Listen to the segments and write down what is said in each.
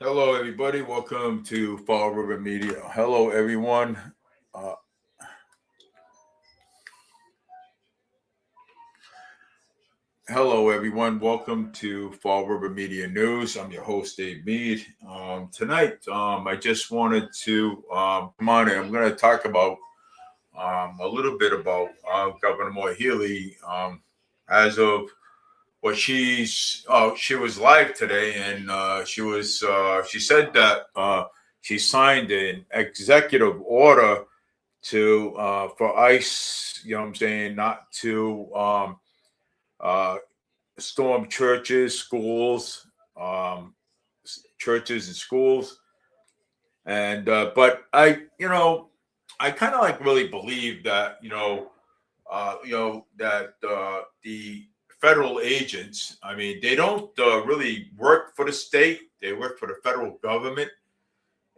Hello, everybody. Welcome to Fall River Media. Hello, everyone. Uh, Hello, everyone. Welcome to Fall River Media News. I'm your host, Dave Mead. Tonight, I just wanted to come on and I'm going to talk about a little bit about Governor Moore Healy. As of she was live today, and she said that she signed an executive order to for ICE, you know what I'm saying, not to uh, storm churches, schools, um, churches and schools. And but I kind of like really believe that that the federal agents, I mean, they don't really work for the state; they work for the federal government.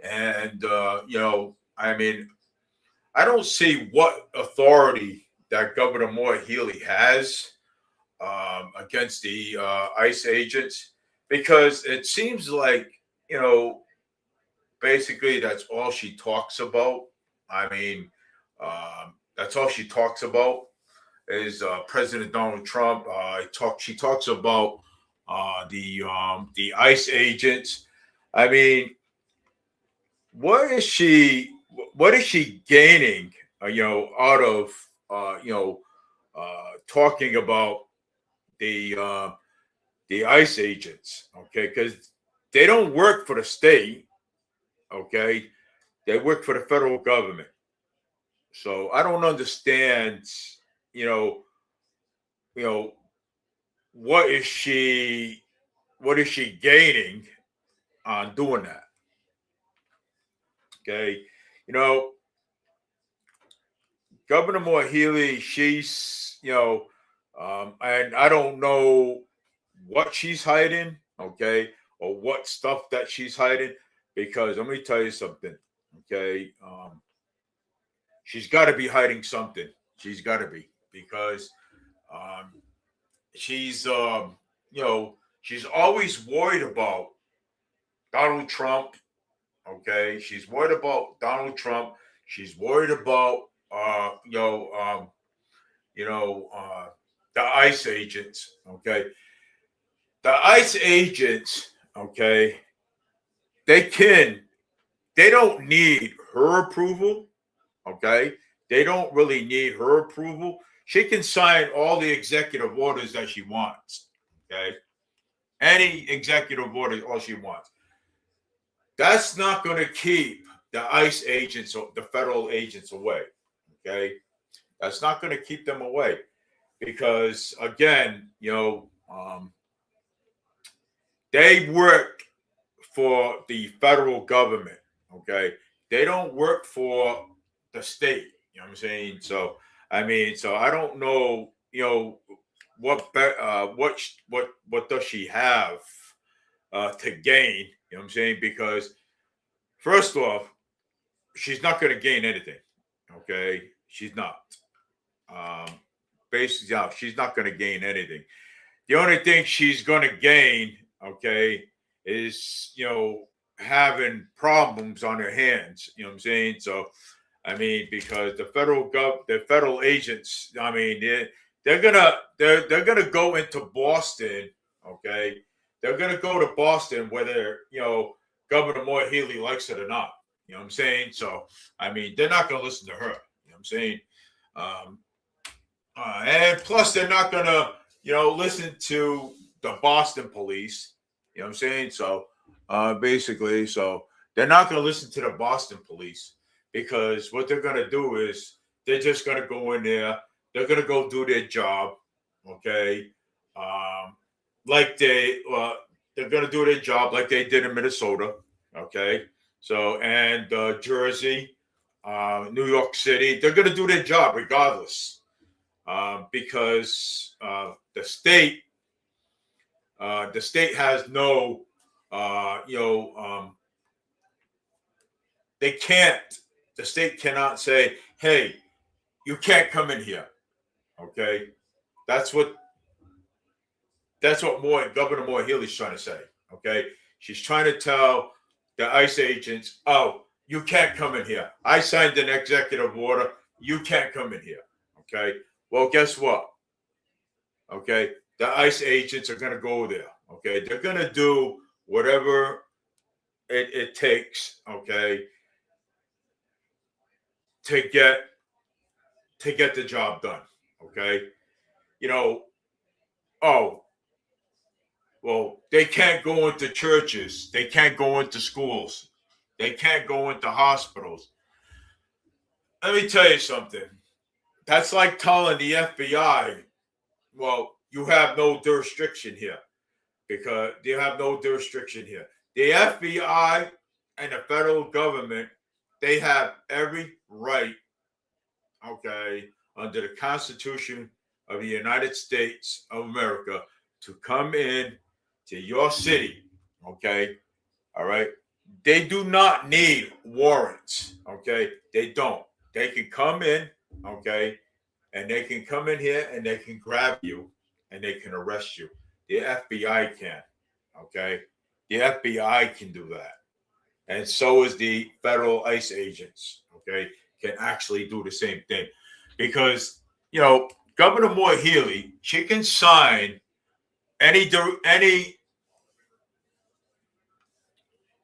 And I mean, I don't see what authority that Governor Moore Healy has against the ICE agents, because it seems like, you know, basically that's all she talks about. I mean, that's all she talks about is President Donald Trump. She talks about the ICE agents. I mean, what is she? What is she gaining? Out of talking about the uh, the ICE agents, okay? Because they don't work for the state, okay? They work for the federal government. So I don't understand, you know, you know, what is she, what is she gaining on doing that? Okay, you know, Governor Moore Healy, she's, and I don't know what she's hiding, okay, or what stuff that she's hiding, because let me tell you something, okay. She's got to be hiding something. She's got to be, because um, she's, she's always worried about Donald Trump, okay. She's worried about Donald Trump. She's worried about, you know, uh, the ICE agents, okay. The ICE agents, okay, they can, they don't need her approval, okay. They don't really need her approval. She can sign all the executive orders that she wants, okay. Any executive order, all she wants. That's not going to keep the ICE agents, the federal agents, away, okay. That's not going to keep them away, because again, they work for the federal government. Okay, they don't work for the state. You know what I'm saying? So I mean, so I don't know. What does she have to gain? You know what I'm saying? Because first off, she's not going to gain anything. Okay, she's not. Um, Basically, yeah, she's not going to gain anything. The only thing she's going to gain, okay, is having problems on her hands. You know what I'm saying? So, I mean, because the federal agents, I mean, they're gonna go into Boston, okay. They're gonna go to Boston whether Governor Moore Healy likes it or not. You know what I'm saying? So, I mean, they're not gonna listen to her. You know what I'm saying? Um, and plus, they're not gonna listen to the Boston police. You know what I'm saying? So basically, so they're not going to listen to the Boston police, because what they're going to do is they're just going to go in there. They're going to go do their job. Okay. Um, like they're going to do their job like they did in Minnesota. Okay. So, and Jersey, New York City, they're going to do their job regardless, because the state has no, you know, they can't. The state cannot say, "Hey, you can't come in here." Okay, that's what Governor Moore Healy's trying to say. Okay, She's trying to tell the ICE agents, oh, you can't come in here. I signed an executive order. You can't come in here. Okay. Well, guess what? Okay. The ICE agents are going to go there. Okay. They're going to do whatever it takes. Okay. To get the job done. Okay. Oh, well, they can't go into churches. They can't go into schools. They can't go into hospitals. Let me tell you something. That's like telling the FBI, well, you have no jurisdiction here because they have no jurisdiction here. The FBI and the federal government, they have every right, okay, under the Constitution of the United States of America to come in to your city, okay? All right. They do not need warrants, okay? They don't. They can come in, okay, and they can come in here and they can grab you and they can arrest you. The FBI can, okay? The FBI can do that. And so is the federal ICE agents, okay, can actually do the same thing. Because, Governor Moore Healey, she can sign any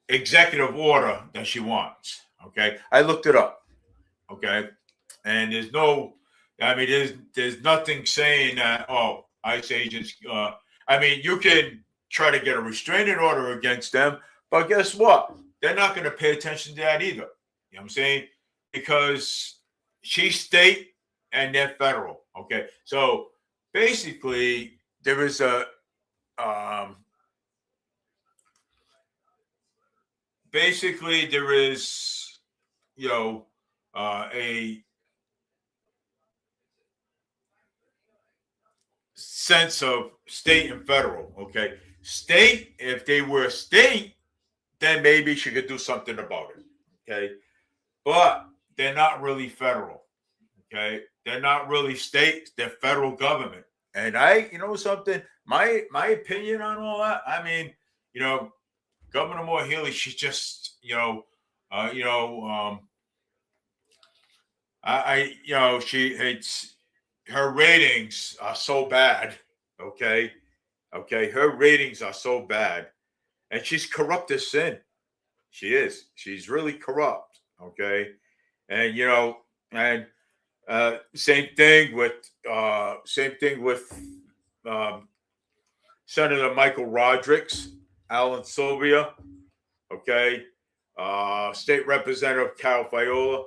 executive order that she wants. Okay. I looked it up. Okay. And there's nothing saying that, oh, ICE agents, you can try to get a restraining order against them, but guess what? They're not going to pay attention to that either. You know what I'm saying? Because she's state and they're federal. Okay. So basically, there is a, a sense of state and federal. Okay. State, if they were state, then maybe she could do something about it. Okay. But they're not really federal. Okay. They're not really state, they're federal government. And something, my opinion on all that, Governor Moore Healey, she's just, her ratings are so bad. Okay. Okay. Her ratings are so bad. And she's corrupt as sin. She is. She's really corrupt. Okay. And, same thing with Senator Michael Rodrigues, Alan Sylvia, okay, State Representative Carol Fiola,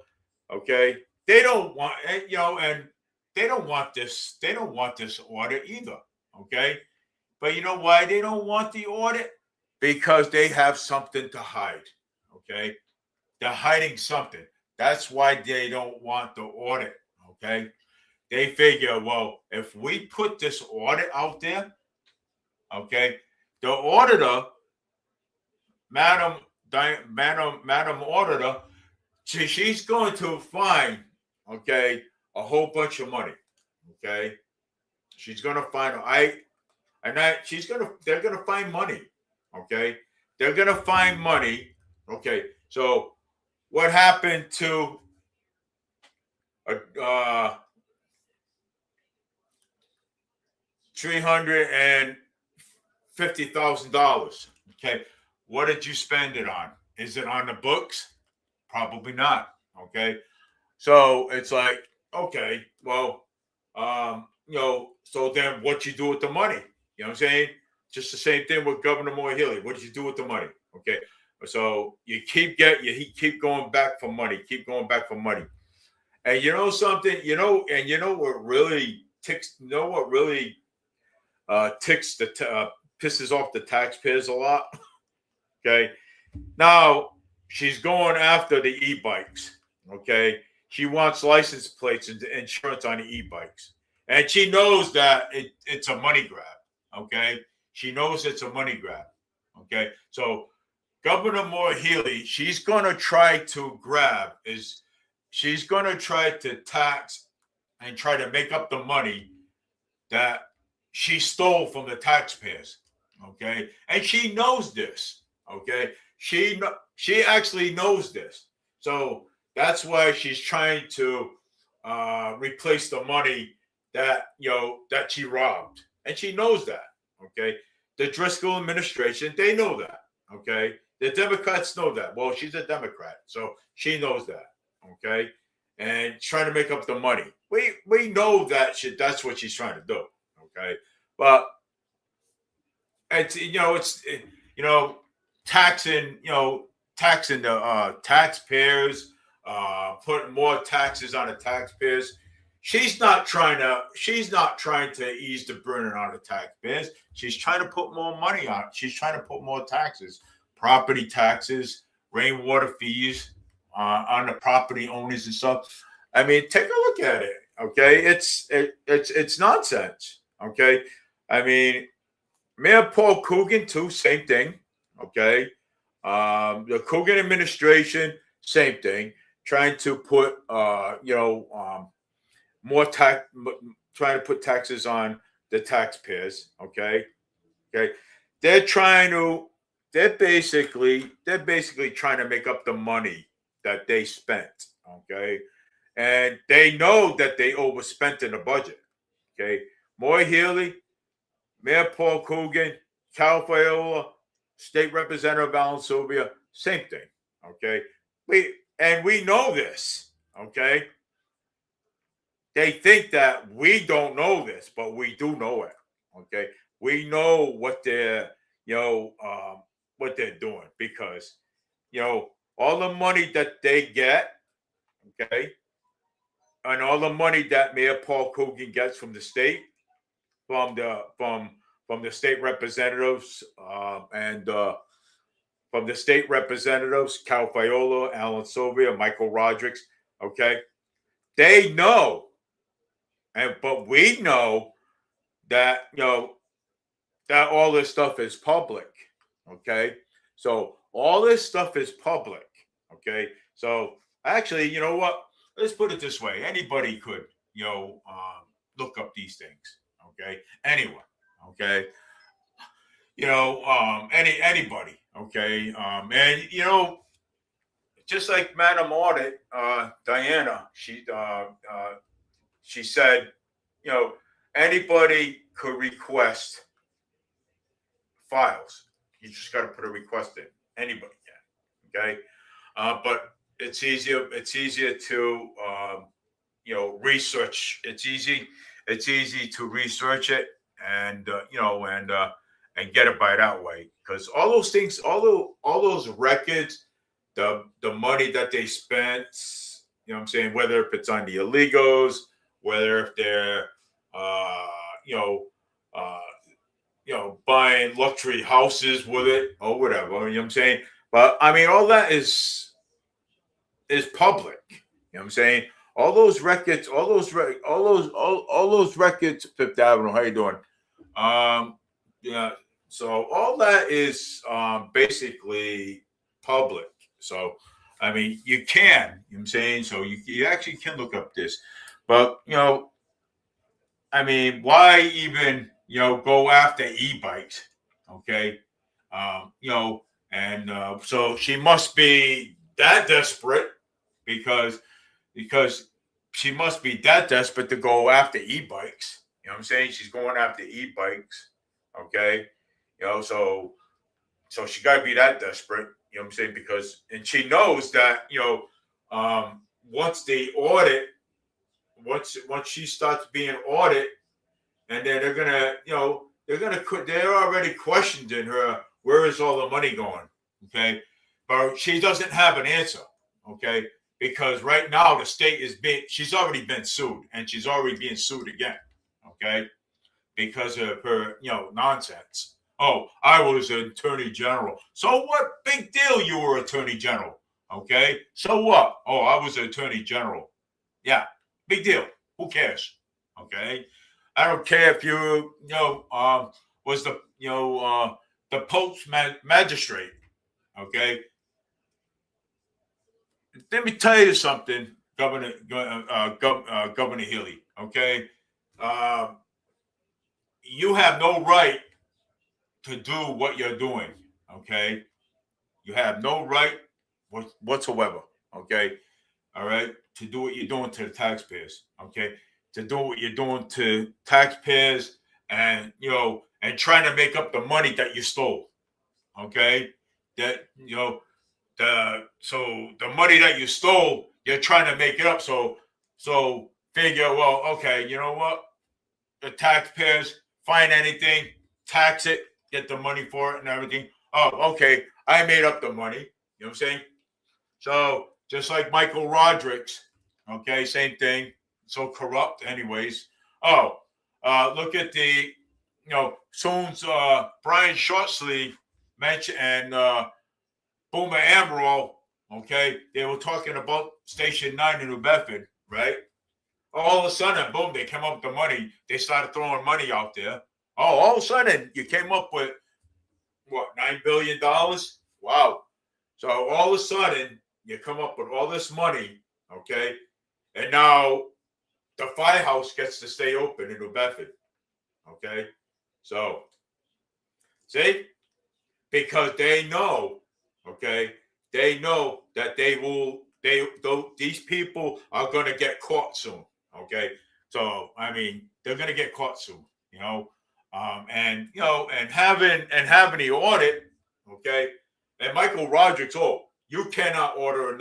okay. They don't want, and they don't want this. They don't want this audit either, okay. But you know why they don't want the audit? Because they have something to hide, okay. They're hiding something. That's why they don't want the audit, okay. They figure, well, if we put this audit out there, okay, the auditor, Madam Auditor, she's going to find, okay, a whole bunch of money, okay. She's going to find they're going to find money, okay. They're going to find money, okay. So what happened to $350,000? Okay, what did you spend it on? Is it on the books? Probably not. Okay, so it's like, okay, well, so then what you do with the money? You know what I'm saying? Just the same thing with Governor Moore Healey. What did you do with the money? Okay, so he keep going back for money, keep going back for money. And you know something, what really ticks, pisses off the taxpayers a lot. Okay, now she's going after the e-bikes. Okay, she wants license plates and insurance on the e-bikes, and she knows that it's a money grab. Okay, she knows it's a money grab. Okay, so Governor Moore Healey, she's going to try to tax and try to make up the money that she stole from the taxpayers. Okay. And she knows this. Okay, she actually knows this, so that's why she's trying to replace the money that that she robbed, and she knows that. Okay, the Driscoll administration, they know that. Okay, the Democrats know that. Well, she's a Democrat, so she knows that. Okay, and trying to make up the money. We know that that's what she's trying to do. Okay, but it's you know taxing taxing the taxpayers, putting more taxes on the taxpayers. She's not trying to ease the burden on the taxpayers. She's trying to put more money on. She's trying to put more taxes, property taxes, rainwater fees on the property owners and stuff. I mean, take a look at it. Okay, it's nonsense. Okay, I mean, Mayor Paul Coogan too, same thing. Okay, the Coogan administration, same thing, trying to put more tax, trying to put taxes on the taxpayers. Okay, okay, they're trying to, they're basically trying to make up the money that they spent. Okay, and they know that they overspent in the budget. Okay, more Healy, Mayor Paul Coogan, Cal Fiola, State Representative Alan Sylvia, same thing. Okay. We know this. Okay. They think that we don't know this, but we do know it. Okay. We know what they're doing, because all the money that they get, okay, and all the money that Mayor Paul Coogan gets from the state, from the state representatives, and from the state representatives, Cal Fiola, Alan Sylvia, Michael Rodrigues. Okay, they know, but we know that that all this stuff is public. Okay, so all this stuff is public. Okay, so actually, you know what? Let's put it this way: anybody could look up these things. Okay, anyone. Okay, anybody. Okay, and just like Madam Audit, Diana, she said, you know, anybody could request files. You just got to put a request in. Anybody can. Okay, but it's easier. It's easier to research. It's easy. It's easy to research it, and and get it by that way, because all those things, all those records, the money that they spent, what I'm saying, whether if it's on the illegals, whether if they're uh you know uh buying luxury houses with it or whatever, what I'm saying. But I mean, all that is public. What I'm saying. All those records, all those records, Fifth Avenue. How you doing? Yeah. So all that is basically public. So I mean, you can. You know what I'm saying. So you actually can look up this, but I mean, why even go after e-bikes? Okay, and so she must be that desperate, because because she must be that desperate to go after e-bikes. You know what I'm saying? She's going after e-bikes. Okay. So she got to be that desperate. You know what I'm saying? Because, and she knows that once the audit, once she starts being audited, and then they're already questioning her. Where is all the money going? Okay, but she doesn't have an answer. Okay, because right now the state she's already been sued, and she's already being sued again. Okay, because of her nonsense. Oh, I was an attorney general. So what? Big deal, you were attorney general. Okay, so what? Oh, I was an attorney general. Yeah, big deal. Who cares? Okay, I don't care if was the Pope's magistrate. Okay, let me tell you something, Governor Healy. Okay, uh, you have no right to do what you're doing. Okay, You have no right whatsoever. Okay, all right, to do what you're doing to the taxpayers. Okay, to do what you're doing to taxpayers, and and trying to make up the money that you stole. Okay, that the money that you stole, you're trying to make it up. So figure, well, okay, you know what? The taxpayers find anything, tax it, get the money for it and everything. Oh, okay, I made up the money. You know what I'm saying? So just like Michael Rodrigues, okay, same thing. So corrupt, anyways. Oh, look at soon's Brian Shortsleeve mentioned and Boomer Amaral, okay, they were talking about Station 9 in New Bedford, right? All of a sudden, boom, they came up with the money. They started throwing money out there. Oh, all of a sudden, you came up with, what, $9 billion? Wow. So all of a sudden, you come up with all this money, okay? And now the firehouse gets to stay open in New Bedford, okay? So, see? Because they know, okay, they know that these people are going to get caught soon, okay? So I mean, they're going to get caught soon, and having the audit, okay, and Michael Rodrigues, oh, you cannot audit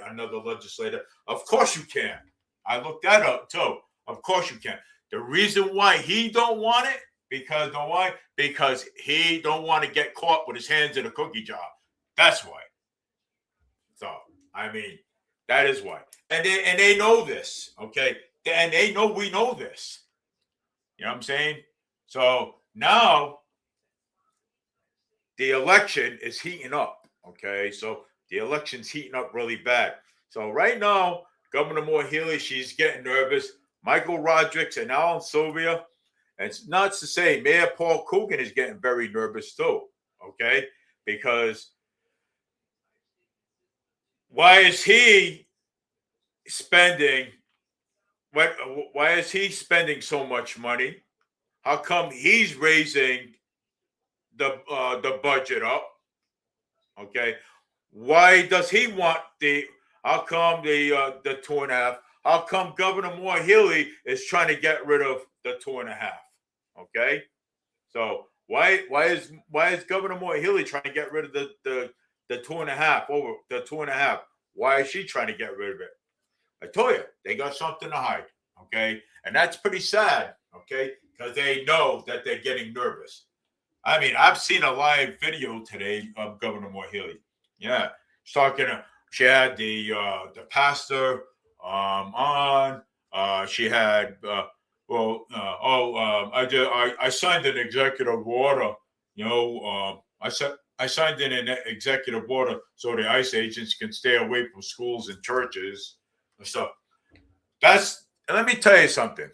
another legislator. Of course you can. I looked that up too. Of course you can. The reason why he don't want it, because know why? Because he don't want to get caught with his hands in a cookie jar. That's why. So I mean, that is why. And they know this, okay? And they know we know this. You know what I'm saying? So now the election is heating up. Okay, so the election's heating up really bad. So right now, Governor Moore Healey, she's getting nervous. Michael Rodrigues and Alan Sylvia. And it's not to say Mayor Paul Coogan is getting very nervous too. Okay, because why is he spending? Why is he spending so much money? How come he's raising the budget up? Okay, why does he want the? How come the 2.5? How come Governor Moore Healey is trying to get rid of the 2.5? Okay, so why is Governor Moore Healey trying to get rid of the 2.5 over the 2.5? Why is she trying to get rid of it? I told you they got something to hide. Okay, and that's pretty sad. Okay, because they know that they're getting nervous. I mean, I've seen a live video today of Governor Moore Healey. Yeah, she's talking. She had the pastor on. She had I signed an executive order. I signed in an executive order so the ICE agents can stay away from schools and churches and stuff. And let me tell you something.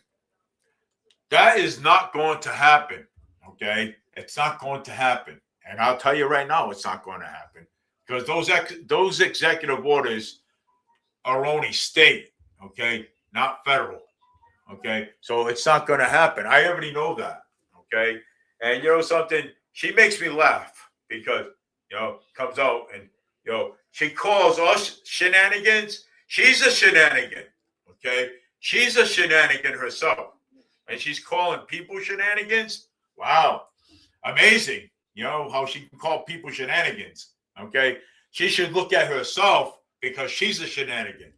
That is not going to happen. Okay, it's not going to happen, and I'll tell you right now, it's not going to happen because those executive orders are only state, okay, not federal. Okay, so it's not going to happen. I already know that. Okay, and you know something, she makes me laugh because comes out and she calls us shenanigans. She's a shenanigan. Okay, she's a shenanigan herself. And she's calling people shenanigans. Wow, amazing. How she can call people shenanigans. Okay, she should look at herself because she's a shenanigan.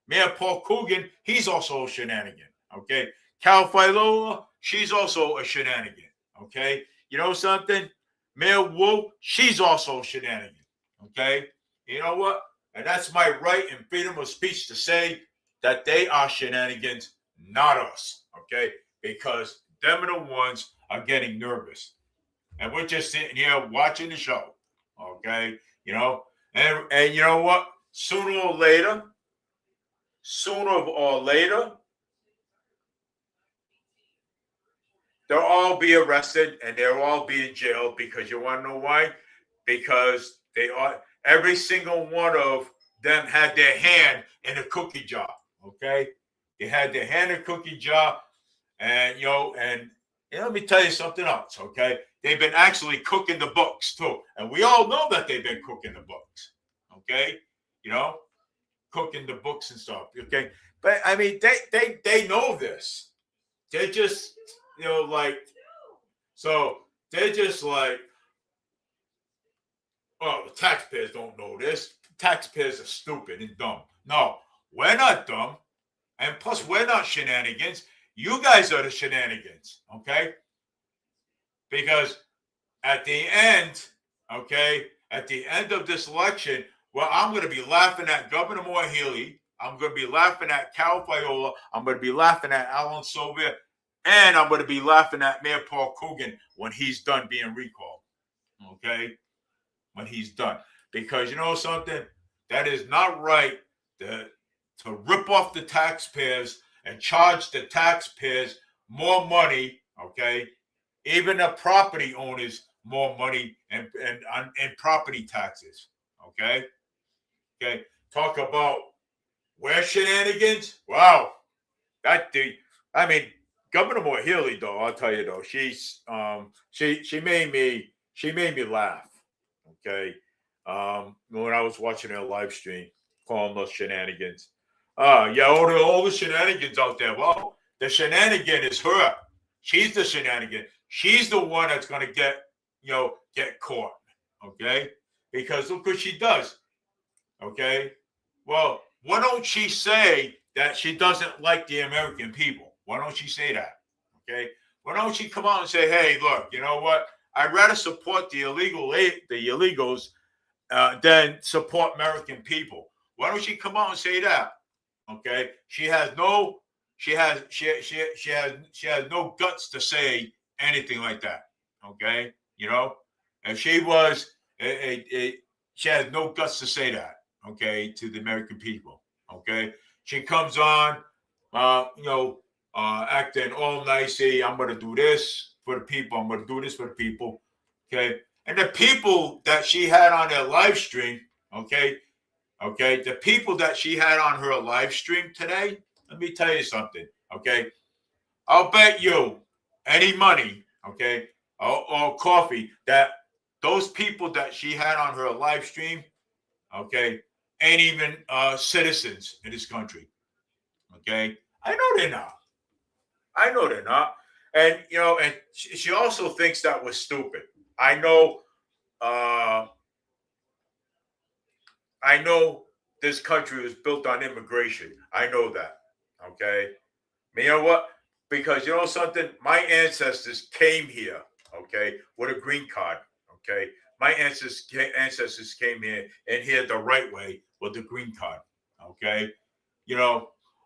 Mayor Paul Coogan, he's also a shenanigan. Okay, Cal Filola, she's also a shenanigan. Okay, you know something? Mayor Wu, she's also a shenanigan. Okay, you know what? And that's my right and freedom of speech to say that they are shenanigans, not us. Okay, because them are the ones are getting nervous. And we're just sitting here watching the show. Okay, and you know what? Sooner or later, they'll all be arrested and they'll all be in jail because you want to know why? Because every single one of them had their hand in a cookie jar. Okay, they had their hand in a cookie jar. And And let me tell you something else, okay? They've been actually cooking the books too. And we all know that they've been cooking the books, okay? You know, cooking the books and stuff, okay? But I mean, they know this. They're just, like, so they're just like, oh, the taxpayers don't know this. Taxpayers are stupid and dumb. No, we're not dumb. And plus, we're not shenanigans. You guys are the shenanigans, okay? Because at the end, okay, at the end of this election, well, I'm going to be laughing at Governor HELLY. I'm going to be laughing at Cal Fiola. I'm going to be laughing at Alan Silver. And I'm going to be laughing at Mayor Paul Coogan when he's done being recalled, okay? When he's done. Because you know something? That is not right to rip off the taxpayers and charge the taxpayers more money, okay? Even the property owners more money and property taxes, okay? Okay, talk about where shenanigans. Wow, I mean, Governor HELLY, though, I'll tell you though, she made me laugh. Okay, when I was watching her live stream, calling those shenanigans. Yeah, all the shenanigans out there. Well, the shenanigan is her. She's the shenanigan. She's the one that's going to get caught. Okay, because look what she does. Okay, well, why don't she say that she doesn't like the American people? Why don't she say that? Okay, why don't she come out and say, hey, look, you know what? I'd rather support the illegals than support American people. Why don't she come out and say that? Okay, she has no guts to say anything like that. Okay, if she was she has no guts to say that. Okay, to the American people. Okay, she comes on, acting all nicey. I'm going to do this for the people. I'm going to do this for the people. Okay, and the people that she had on their live stream. Okay, the people that she had on her live stream today. Let me tell you something. Okay, I'll bet you any money. Okay, or coffee that those people that she had on her live stream. Okay, ain't even citizens in this country. Okay, I know they're not. And and she also thinks that was stupid. I know. I know this country was built on immigration. I know that. Okay, but you know what? Because you know something, my ancestors came here. Okay, with a green card. Okay, my ancestors came here the right way with the green card. Okay,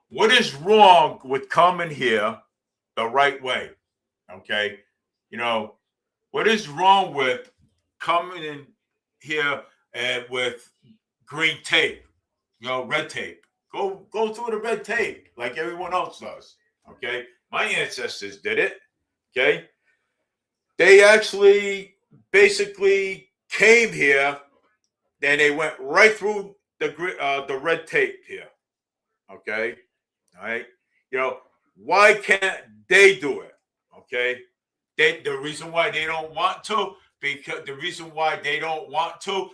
what is wrong with coming here the right way? Okay, what is wrong with coming in here and with green tape, red tape? Go through the red tape like everyone else does. Okay, my ancestors did it. Okay, they actually basically came here, then they went right through the red tape here. Okay, all right. Why can't they do it? Okay, the reason why they don't want to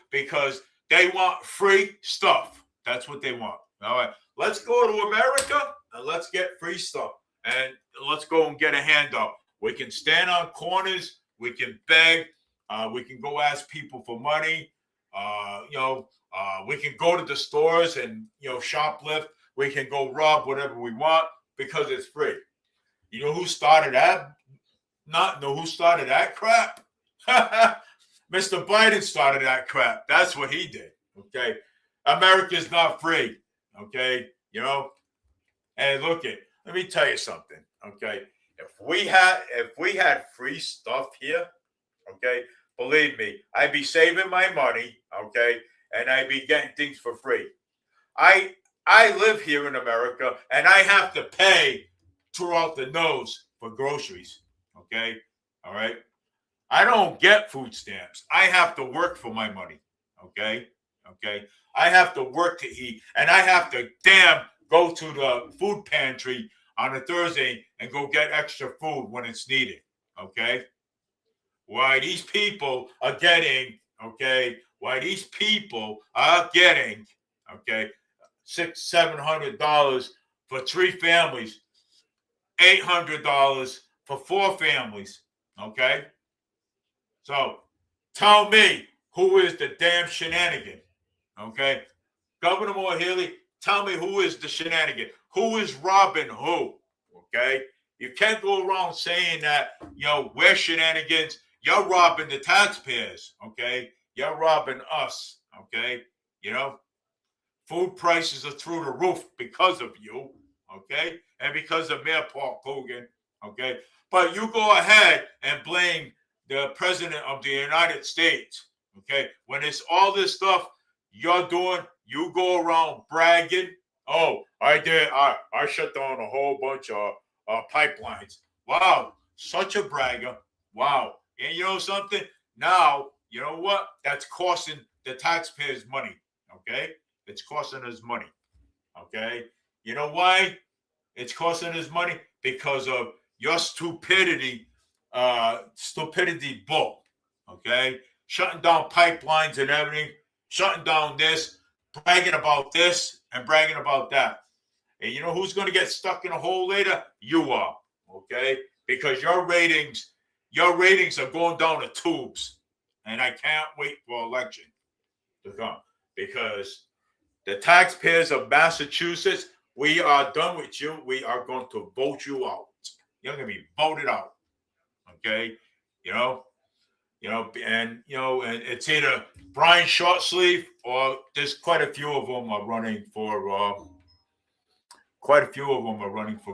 because they want free stuff. That's what they want. All right, let's go to America and let's get free stuff and let's go and get a handout. We can stand on corners. We can beg. We can go ask people for money. We can go to the stores and shoplift. We can go rob whatever we want because it's free. You know who started that? Not know who started that crap? Mr. Biden started that crap. That's what he did. Okay. America's not free. Okay. And let me tell you something. Okay. If we had free stuff here, okay, believe me, I'd be saving my money, okay, and I'd be getting things for free. I live here in America and I have to pay throughout the nose for groceries. Okay. All right. I don't get food stamps. I have to work for my money. Okay. Okay. I have to work to eat and I have to go to the food pantry on a Thursday and go get extra food when it's needed. Okay, why these people are getting, okay, why these people are getting, okay, $600-700 for 3 families, $800 for 4 families. Okay, so tell me who is the damn shenanigan. Okay, Governor Moore Healy, tell me who is the shenanigan. Who is robbing who? Okay, you can't go around saying that, we're shenanigans. You're robbing the taxpayers. Okay, you're robbing us. Okay, you know, food prices are through the roof because of you. Okay, and because of Mayor Paul Coogan. Okay, but you go ahead and blame the president of the United States. Okay, when it's all this stuff you're doing, you go around bragging. Oh, I did. I shut down a whole bunch of pipelines. Wow, such a bragger. Wow. And you know something? Now, you know what? That's costing the taxpayers money. Okay? It's costing us money. Okay? You know why it's costing us money? Because of your stupidity bull. Okay? Shutting down pipelines and everything, shutting down this, bragging about this and bragging about that. And you know who's going to get stuck in a hole later? You are. Okay? Because your ratings are going down the tubes. And I can't wait for election to come. Because the taxpayers of Massachusetts, we are done with you. We are going to vote you out. You're going to be voted out. Okay? You know, and it's either Brian Shortsleeve or there's quite a few of them are running for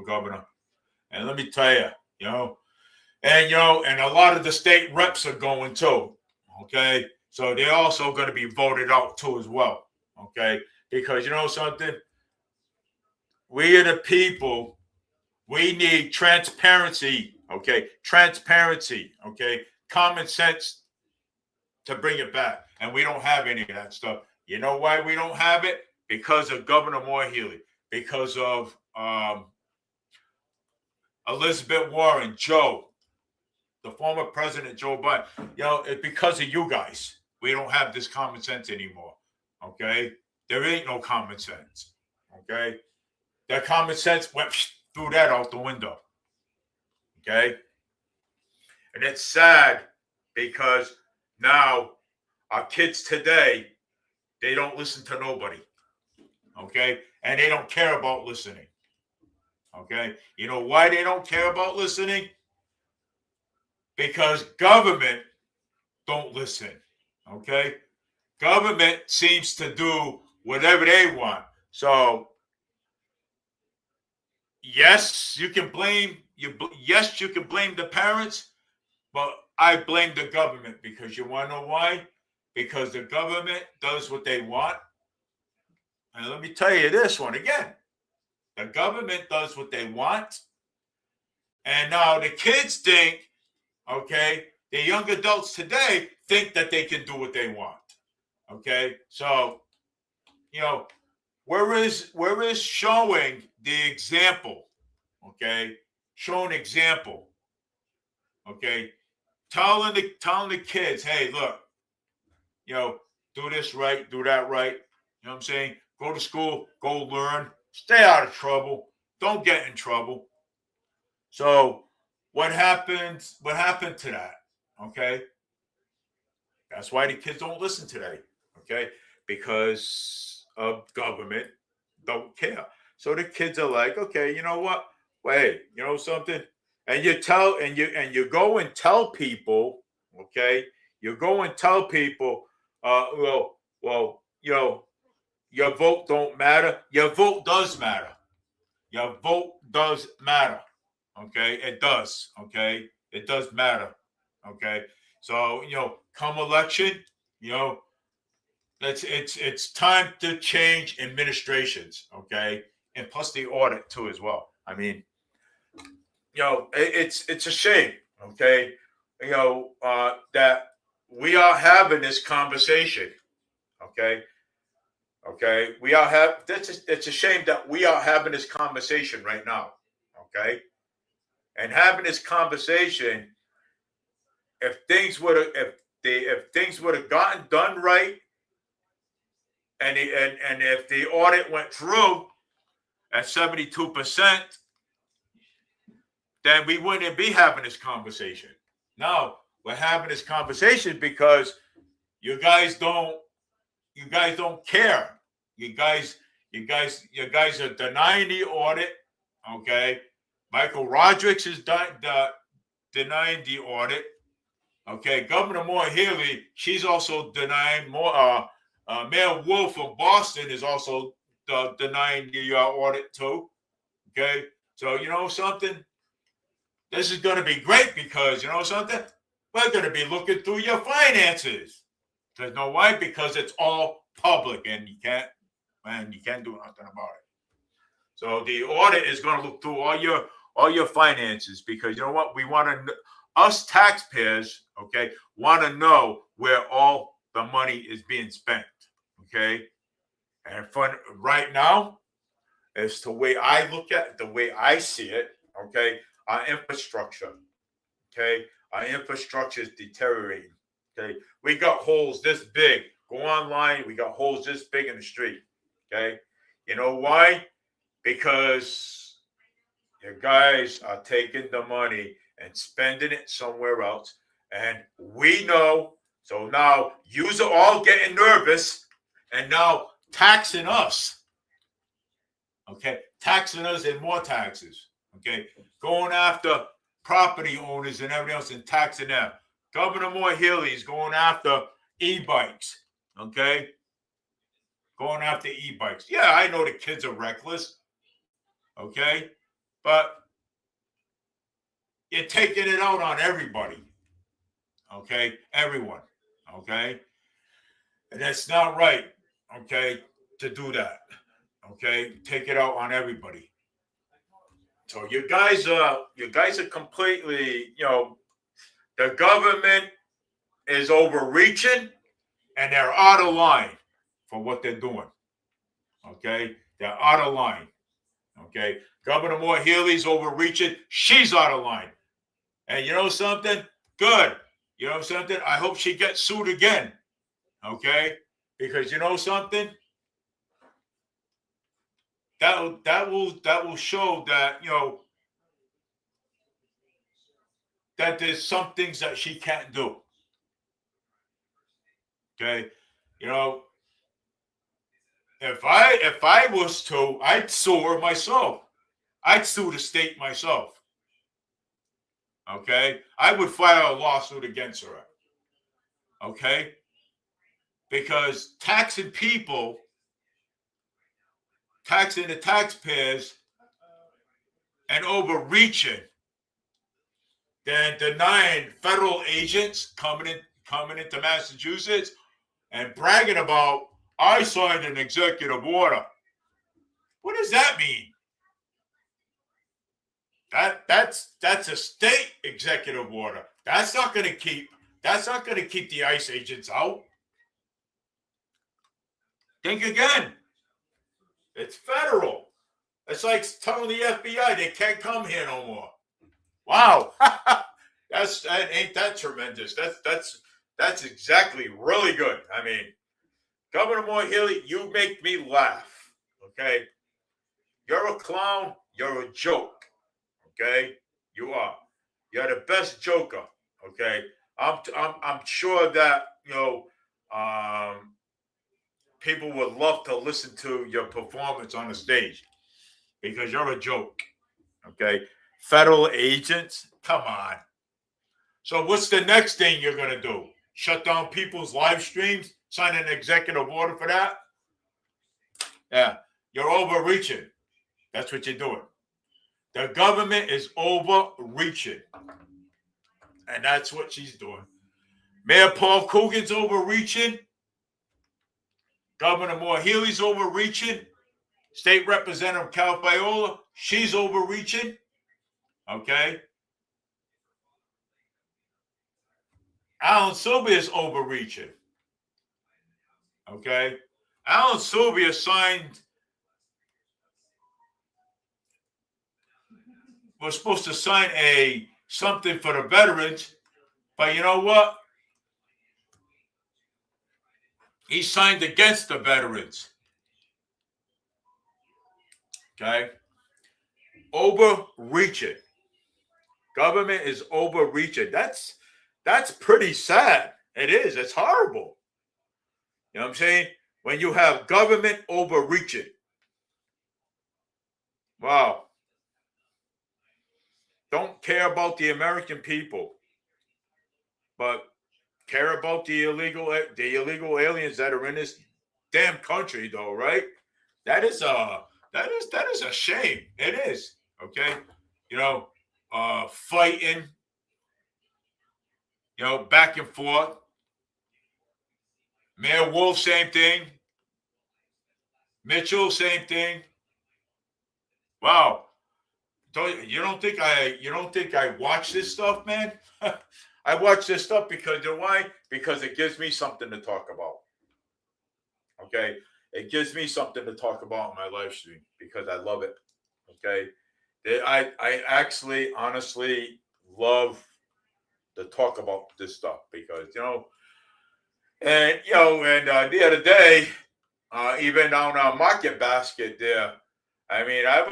governor. And let me tell you, and a lot of the state reps are going too. Okay, so they're also going to be voted out too as well. Okay, because you know something, we are the people. We need transparency. Okay, transparency. Okay, common sense to bring it back. And we don't have any of that stuff. You know why we don't have it? Because of Governor Moore Healy, because of Elizabeth Warren, Joe, the former president Joe Biden. It's because of you guys. We don't have this common sense anymore. Okay? There ain't no common sense. Okay? That common sense went through that out the window. Okay? And it's sad because now our kids today, they don't listen to nobody. Okay? And they don't care about listening. Okay? You know why they don't care about listening? Because government don't listen. Okay? Government seems to do whatever they want. So, yes, you can blame the parents, but I blame the government because you want to know why? Because the government does what they want. And let me tell you this one again. The government does what they want. And now the kids think, okay, the young adults today think that they can do what they want. Okay, so where is showing the example? Okay, showing example. Okay, telling the kids, hey, look, do this right, do that right. You know what I'm saying? Go to school, go learn, stay out of trouble, don't get in trouble. So what happened? What happened to that? Okay, that's why the kids don't listen today. Okay, because of government don't care. So the kids are like, okay, you know what? Wait, you know something? And you go and tell people, okay? You go and tell people, well, your vote don't matter. Your vote does matter. Your vote does matter. Okay, it does. Okay, it does matter. Okay, so come election, you know, it's time to change administrations. Okay, and plus the audit too as well. I mean, it's a shame. Okay, that we are having this conversation. Okay, we are have. It's a shame that we are having this conversation right now. Okay, and having this conversation if things would have if things would have gotten done right, and if the audit went through at 72%, then we wouldn't be having this conversation. Now we're having this conversation because you guys don't care. You guys are denying the audit. Okay, Michael Rodriguez is denying the audit. Okay, Governor HELLY, she's also denying more. Mayor Wolf of Boston is also denying the audit too. Okay, so you know something, this is going to be great because you know something, we're going to be looking through your finances. Because know why? Because it's all public and you can't do nothing about it. So the audit is going to look through all your finances because you know what? We want to, us taxpayers, okay, want to know where all the money is being spent. Okay. And for right now, as the way I look at it, the way I see it, okay, our infrastructure, okay, our infrastructure is deteriorating. Okay, we got holes this big. Go online, we got holes this big in the street. Okay, you know why? Because you guys are taking the money and spending it somewhere else, and we know. So now yous are all getting nervous, and now taxing us. Okay, taxing us and more taxes. Okay, going after property owners and everything else and taxing them. Governor HELLY is going after e-bikes. Okay, going after e-bikes. Yeah, I know the kids are reckless. Okay, but you're taking it out on everybody. Okay, everyone. Okay, and that's not right. Okay, to do that. Okay, take it out on everybody. So you guys are completely, the government is overreaching and they're out of line for what they're doing. Okay, they're out of line. Okay, Governor HELLY's overreaching. She's out of line. And you know something? Good. You know something? I hope she gets sued again. Okay, because you know something? That will show that that there's some things that she can't do. Okay, if I was to, I'd sue her myself. I'd sue the state myself. Okay, I would file a lawsuit against her. Okay, because taxing people, taxing the taxpayers, and overreaching, then denying federal agents coming into Massachusetts and bragging about, I signed an executive order. What does that mean? That's a state executive order. That's not going to keep the ICE agents out. Think again. It's federal. It's like telling the FBI they can't come here no more. Wow. Ain't that tremendous? That's exactly really good. I mean, Governor HELLY, you make me laugh. Okay, you're a clown. You're a joke. Okay, you are. You're the best joker. Okay, I'm sure that people would love to listen to your performance on the stage because you're a joke. Okay, federal agents, come on. So what's the next thing you're going to do? Shut down people's live streams? Sign an executive order for that? Yeah, you're overreaching. That's what you're doing. The government is overreaching. And that's what she's doing. Mayor Paul Coogan's overreaching. Governor HELLY's overreaching. State Representative Cal Fiola, she's overreaching. Okay. Alan Sylvia is overreaching. Okay. Alan Sylvia was supposed to sign something for the veterans, But you know what? He signed against the veterans. Okay? Overreaching. Government is overreaching. That's pretty sad. It is. It's horrible. You know what I'm saying? When you have government overreaching. Wow. Don't care about the American people, but care about the illegal aliens that are in this damn country, though, right? That is a shame. It is. Okay. You know, fighting, back and forth. Mayor Wolf, same thing. Mitchell, same thing. Wow. You don't think I watch this stuff, man? I watch this stuff because you know why? Because it gives me something to talk about. Okay. It gives me something to talk about on my live stream because I love it. Okay. I actually honestly love to talk about this stuff because the other day, even on our market basket there, I mean, I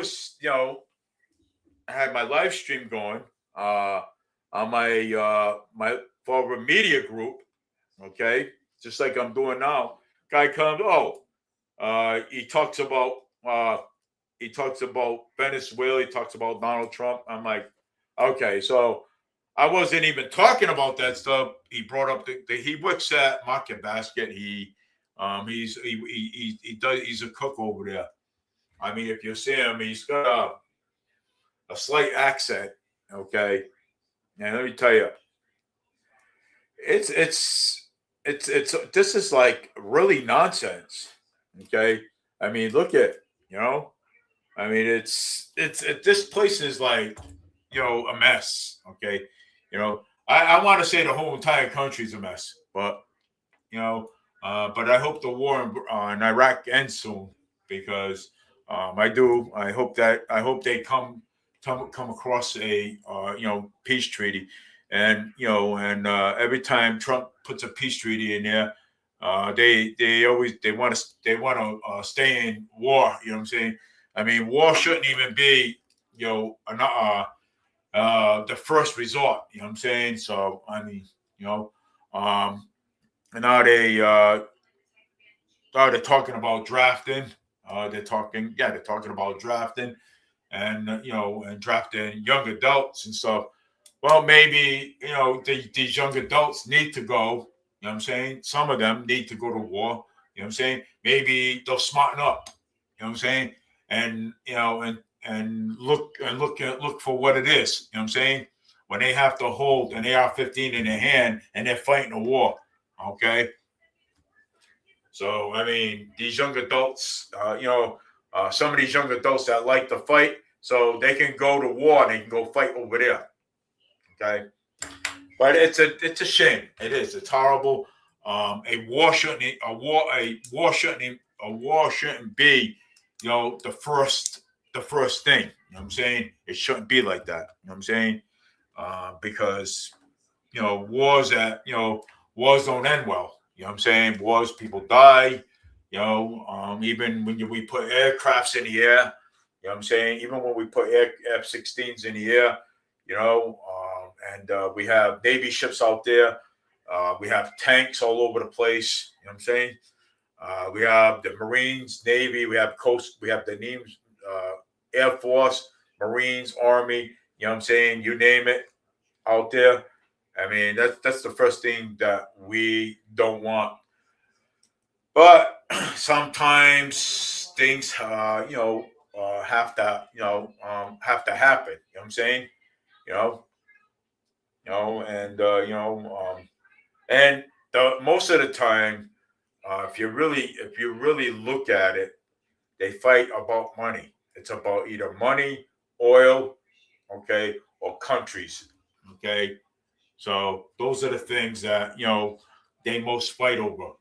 had my live stream going on my forward media group, okay, just like I'm doing now. Guy comes, he talks about uh, Venezuela, he talks about Donald Trump. I'm like, okay, so I wasn't even talking about that stuff. He brought up he works at Market Basket. He's a cook over there. I mean, if you see him, he's got a slight accent. Okay, and let me tell you, it's this is like really nonsense. Okay, I mean, look at you know, I mean, this place is like a mess. Okay, I want to say the whole entire country's a mess, but you know, but I hope the war in Iraq ends soon because I do. I hope they come across a peace treaty, and every time Trump puts a peace treaty in there, they want to stay in war. You know what I'm saying? I mean, war shouldn't even be the first resort. You know what I'm saying? So I mean, you know, um, and now they're talking about drafting. They're talking about drafting and and drafting young adults and stuff. Well, maybe these young adults need to go. You know what I'm saying? Some of them need to go to war. You know what I'm saying? Maybe they'll smarten up. You know what I'm saying? And look for what it is. You know what I'm saying? When they have to hold an AR-15 in their hand and they're fighting a war. Okay. So I mean, these young adults, some of these young adults that like to fight, so they can go to war. They can go fight over there. Okay, but it's a shame. It is. It's horrible. A war shouldn't be, the first thing. You know what I'm saying? It shouldn't be like that. You know what I'm saying? Because wars don't end well. You know what I'm saying? Wars, people die. Even when we put aircrafts in the air, you know what I'm saying? Even when we put F-16s in the air, and we have Navy ships out there. We have tanks all over the place. You know what I'm saying? We have the Marines, Navy. We have Coast. We have the names, Air Force, Marines, Army. You know what I'm saying? You name it out there. I mean, that's the first thing that we don't want. But sometimes things, have to happen. You know what I'm saying? You know, and the most of the time, if you really look at it, they fight about money. It's about either money, oil, okay, or countries, okay. So those are the things that they most fight over,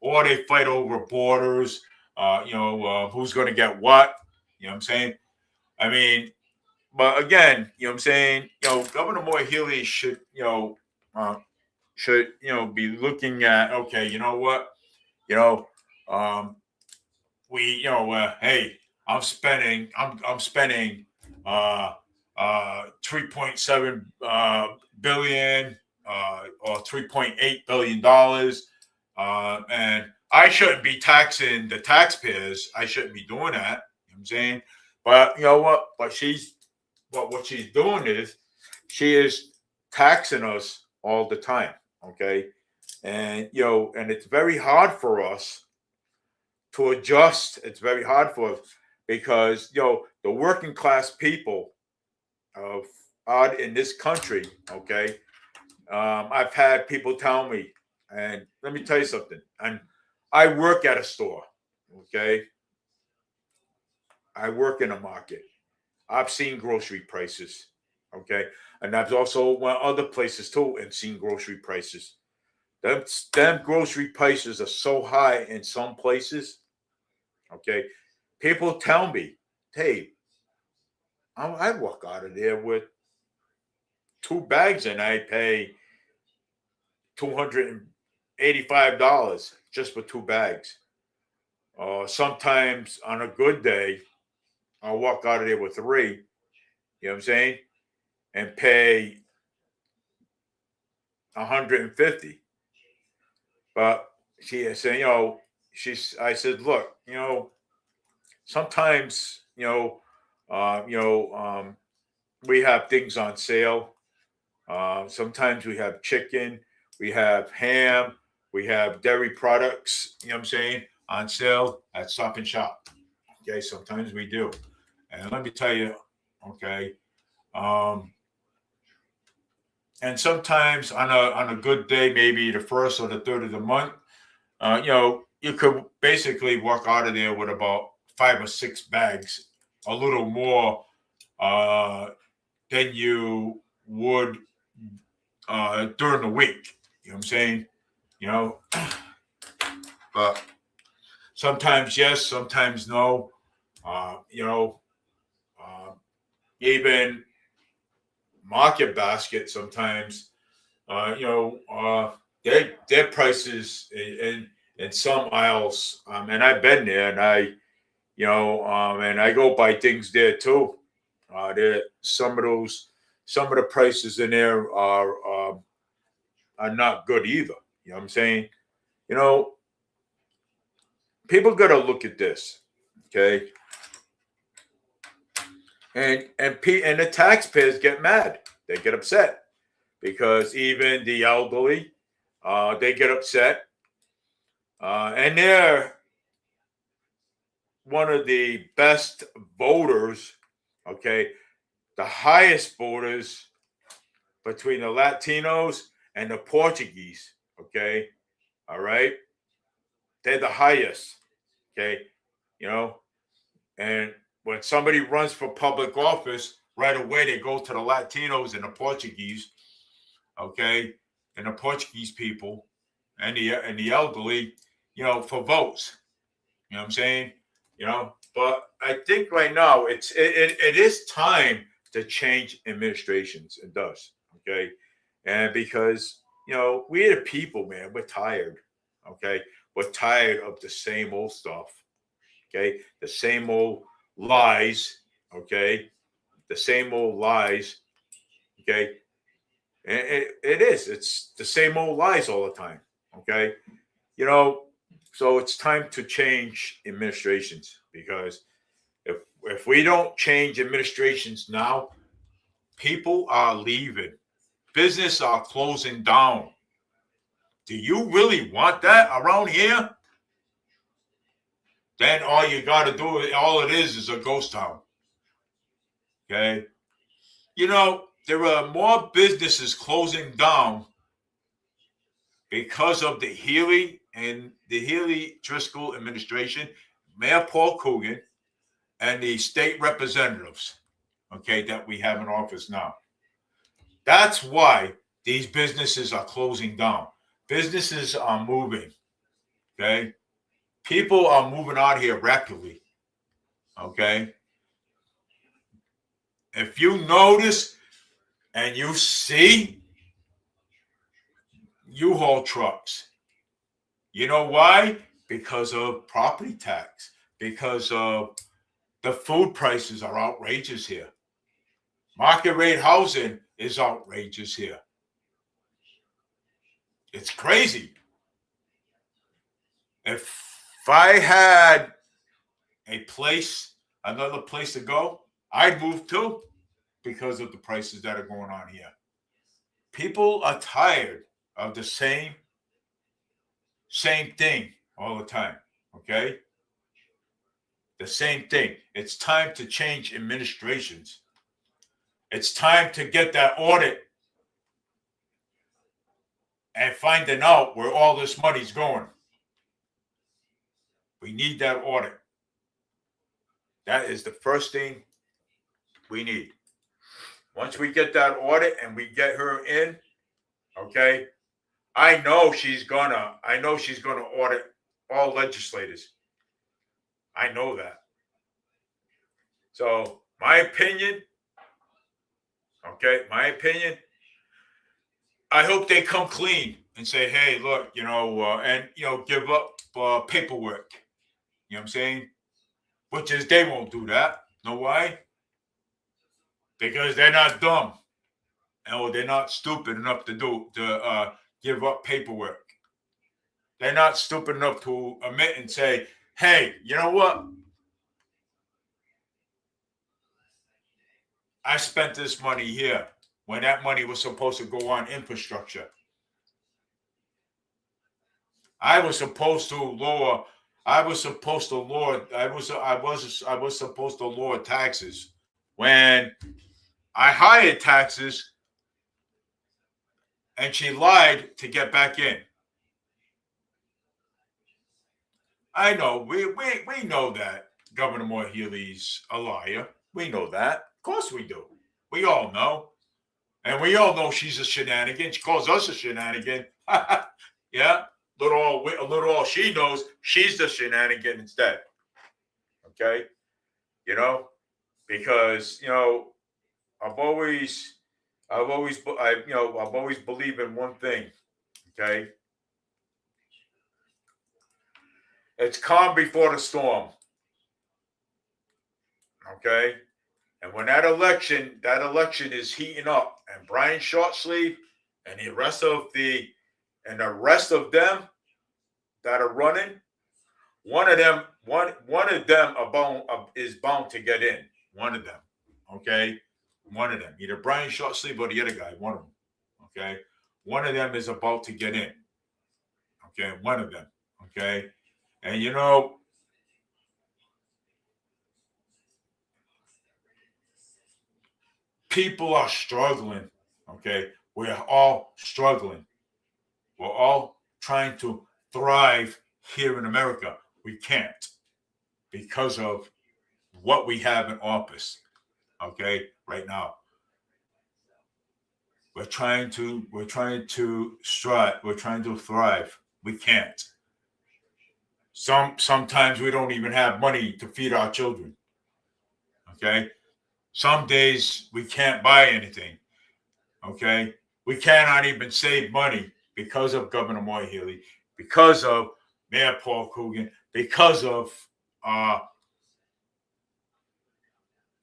or they fight over borders, who's going to get what, you know what I'm saying? I mean, but again, you know what I'm saying? Governor Moore Healy should, should be looking at, okay, you know what, you know, we hey, I'm spending uh 3.7 billion or 3.8 billion dollars, and I shouldn't be taxing the taxpayers. I shouldn't be doing that. You know what I'm saying? But you know what? What she's doing is she is taxing us all the time. Okay. And and it's very hard for us to adjust. It's very hard for us because the working class people of out in this country. Okay, I've had people tell me, and let me tell you something. And I work at a store. Okay, I work in a market. I've seen grocery prices. Okay, and I've also went other places too and seen grocery prices. Them grocery prices are so high in some places. Okay, people tell me, hey, I walk out of there with 2 bags and I pay $285 just for 2 bags. Sometimes on a good day, I'll walk out of there with three, you know what I'm saying, and pay 150. But she is saying, I said, look, sometimes, we have things on sale. Sometimes we have chicken, we have ham, we have dairy products, you know what I'm saying, on sale at Stop and Shop. Okay, sometimes we do. And let me tell you, okay, um, and sometimes on a good day, maybe the first or the third of the month, you could basically walk out of there with about 5 or 6 bags, a little more than you would during the week. You know what I'm saying? You know, but sometimes yes, sometimes no. You know, uh, even market basket sometimes. Their prices in some aisles. And I've been there, and and I go buy things there too. There some of the prices in there are not good either. You know what I'm saying? You know, people got to look at this, okay? And the taxpayers get mad. They get upset because even the elderly, they get upset, and they're one of the best voters. Okay, the highest voters between the Latinos and the Portuguese. Okay, all right, they're the highest. Okay, you know, and when somebody runs for public office, right away they go to the Latinos and the Portuguese, okay, and the Portuguese people and the elderly, for votes. You know what I'm saying? But I think right now it is time to change administrations. It does, okay, and because we the people, man, we're tired. Okay, we're tired of the same old stuff. Okay, the same old lies. Okay, the same old lies. Okay, and it is. It's the same old lies all the time. Okay, you know, so it's time to change administrations because if we don't change administrations now, people are leaving. Business are closing down. Do you really want that around here? Then all you got to do, all it is a ghost town. Okay. There are more businesses closing down because of the Healy Driscoll administration, Mayor Paul Coogan, and the state representatives, okay, that we have in office now. That's why these businesses are closing down. Businesses are moving, okay? People are moving out here rapidly, okay? If you notice and you see U-Haul trucks. You know why? Because of property tax. Because of the food prices are outrageous here. Market rate housing is outrageous here. It's crazy. If I had another place to go, I'd move too because of the prices that are going on here. People are tired of the same thing all the time. Okay? The same thing. It's time to change administrations. It's time to get that audit and finding out where all this money's going. We need that audit. That is the first thing we need. Once we get that audit and we get her in, okay, I know she's gonna audit all legislators. I know that. So my opinion, I hope they come clean and say, hey, look, and give up paperwork. You know what I'm saying? Which is they won't do that. Know why? Because they're not dumb. Or they're not stupid enough to give up paperwork. They're not stupid enough to admit and say, hey, you know what? I spent this money here when that money was supposed to go on infrastructure. I was supposed to lower taxes when I hired taxes and she lied to get back in. I know we know that Governor Moore Healy's a liar. We know that. Of course we do. We all know. And we all know she's a shenanigan. She calls us a shenanigan. Yeah. Little all she knows, she's the shenanigan instead. Okay. Because I've always believed in one thing. Okay. It's calm before the storm. Okay. And when that election is heating up, and Brian Shortsleeve and the rest of them that are running, one of them is bound to get in. One of them, okay, one of them, either Brian Shortsleeve or the other guy, one of them, okay, one of them is about to get in, okay, one of them, okay, and people are struggling, okay, we're all struggling, we're all trying to thrive here in America. We can't because of what we have in office. Okay, right now. We're trying to strive, we're trying to thrive. We can't. Sometimes we don't even have money to feed our children. Okay? Some days we can't buy anything. Okay? We cannot even save money because of Governor Moore Healy, because of Mayor Paul Coogan, because of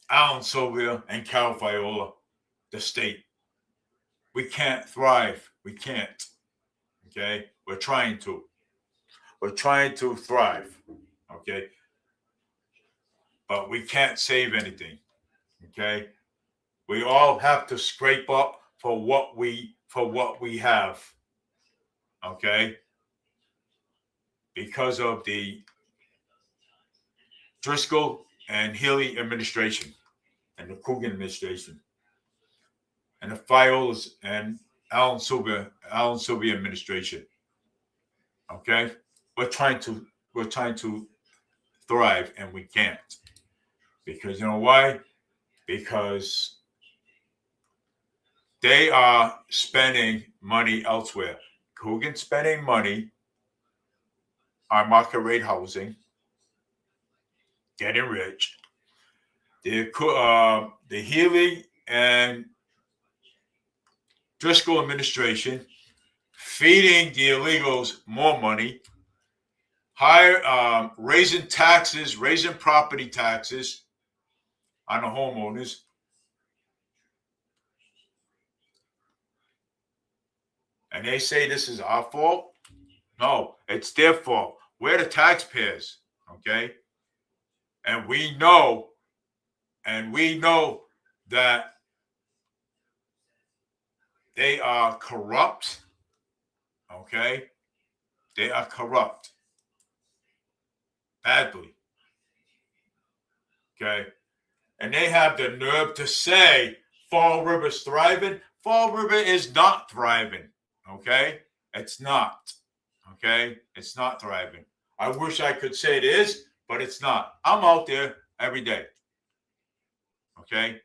Alan Sylvia and Cal Viola, the state. We can't thrive. We can't. Okay? We're trying to. We're trying to thrive. Okay? But we can't save anything. Okay? We all have to scrape up for what we have. Okay? Because of the Driscoll and Healy administration and the Coogan administration and the Fiolas and Alan Sylvia administration. Okay? We're trying to thrive and we can't. Because you know why? Because they are spending money elsewhere. Coogan's spending money on market rate housing, getting rich. The Healy and Driscoll administration feeding the illegals more money, raising taxes, raising property taxes on the homeowners. And they say this is our fault. No, it's their fault. We're the taxpayers, okay? And we know that they are corrupt, okay? They are corrupt badly, okay? And they have the nerve to say Fall River's thriving. Fall River is not thriving, okay? It's not, okay? It's not thriving. I wish I could say it is, but it's not. I'm out there every day, okay?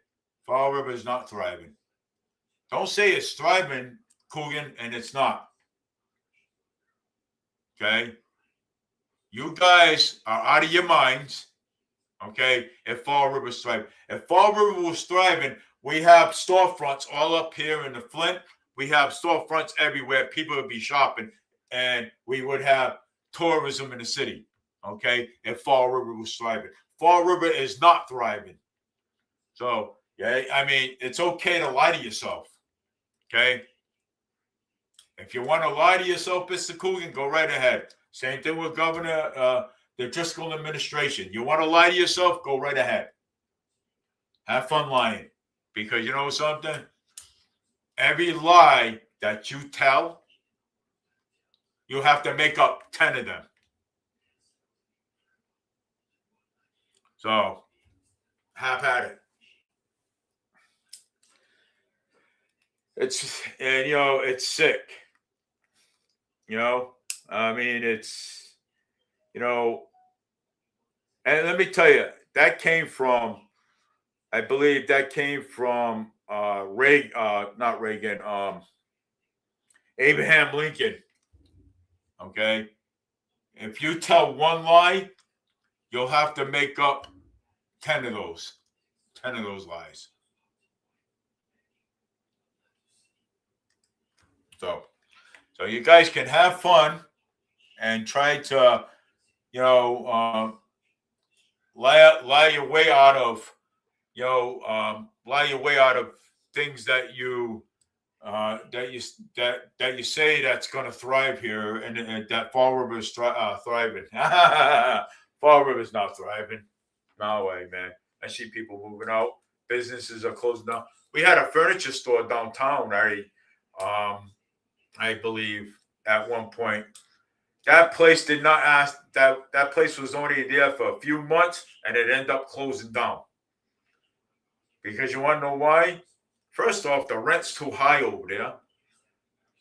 Fall River is not thriving. Don't say it's thriving, Coogan, and it's not, okay? You guys are out of your minds, okay? If Fall River's thriving. If Fall River was thriving, we have storefronts all up here in the Flint. We have storefronts everywhere. People would be shopping, and we would have tourism in the city, okay? If Fall River was thriving. Fall River is not thriving. So, yeah, I mean, it's okay to lie to yourself, okay? If you want to lie to yourself, Mr. Coogan, go right ahead. Same thing with Governor, the Driscoll administration. You want to lie to yourself, go right ahead. Have fun lying. Because you know something? Every lie that you tell, you have to make up 10 of them. So, have at it. It's sick. I mean, and let me tell you, that came from, I believe that came from not Reagan, Abraham Lincoln. Okay. If you tell one lie, you'll have to make up 10 of those lies. So you guys can have fun and try to, lie your way out of, things that you say that's going to thrive here, and that Fall River is thriving. Fall River is not thriving. No way, man. I see people moving out. Businesses are closing down. We had a furniture store downtown. I believe at one point. That place did not ask that place was only there for a few months, and it ended up closing down. Because you want to know why? First off, the rent's too high over there.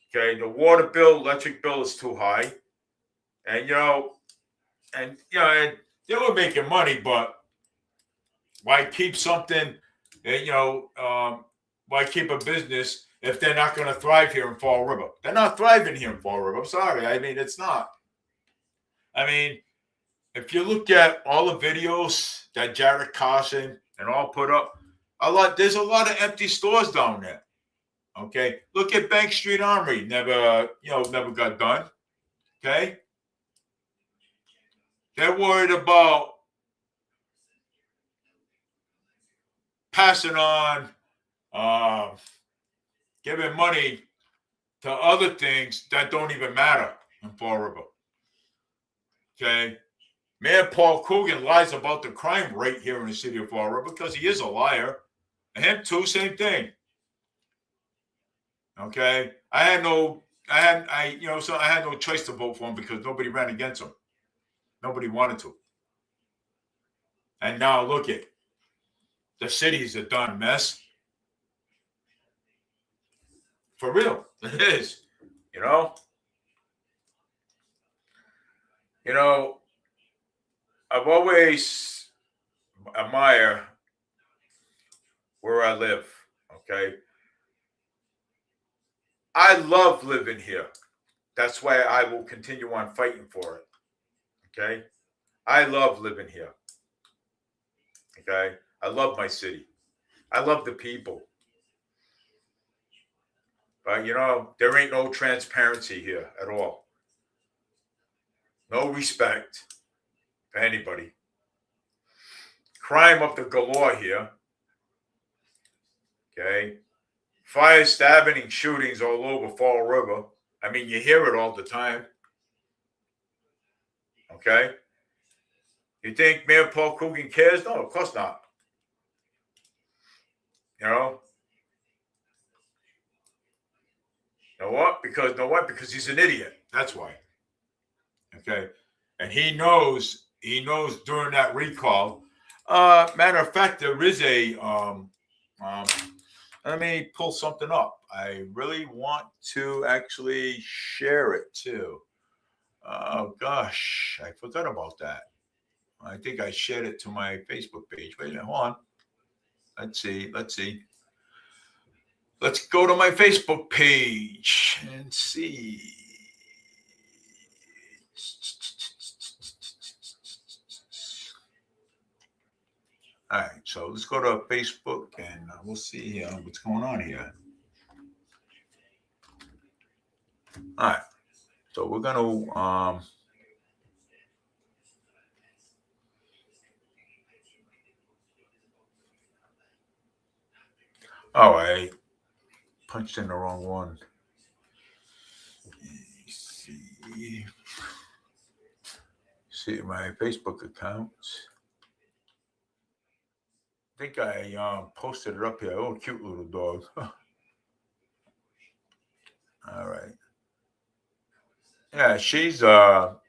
Okay, the water bill, electric bill is too high, and they were making money, but why keep something? Why keep a business if they're not going to thrive here in Fall River? They're not thriving here in Fall River. I'm sorry. I mean, it's not. I mean, if you look at all the videos that Jared Carson and all put up, there's a lot of empty stores down there. Okay, look at Bank Street Armory. Never got done. Okay, they're worried about passing on, giving money to other things that don't even matter in Fall River. Okay, Mayor Paul Coogan lies about the crime rate here in the city of Fall River because he is a liar. And him too, same thing. Okay, I had no choice to vote for him because nobody ran against him. Nobody wanted to. And now look at the city's a done mess. For real, it is. I've always admired where I live. Okay, I love living here. That's why I will continue on fighting for it. Okay, I love living here. Okay, I love my city. I love the people. But there ain't no transparency here at all. No respect for anybody. Crime up the galore here. Okay. Fire, stabbing, and shootings all over Fall River. I mean, you hear it all the time. Okay. You think Mayor Paul Coogan cares? No, of course not. You know? Know what? Because he's an idiot. That's why. Okay. And he knows during that recall. Matter of fact, there is a um let me pull something up. I really want to actually share it too. Oh gosh, I forgot about that. I think I shared it to my Facebook page. Wait a minute, hold on. Let's see. Let's see. Let's go to my Facebook page and see. All right, so let's go to Facebook and we'll see what's going on here. All right, so we're gonna oh, I punched in the wrong one. See my Facebook account. I think I posted it up here. Oh, cute little dog. All right. Yeah, she's a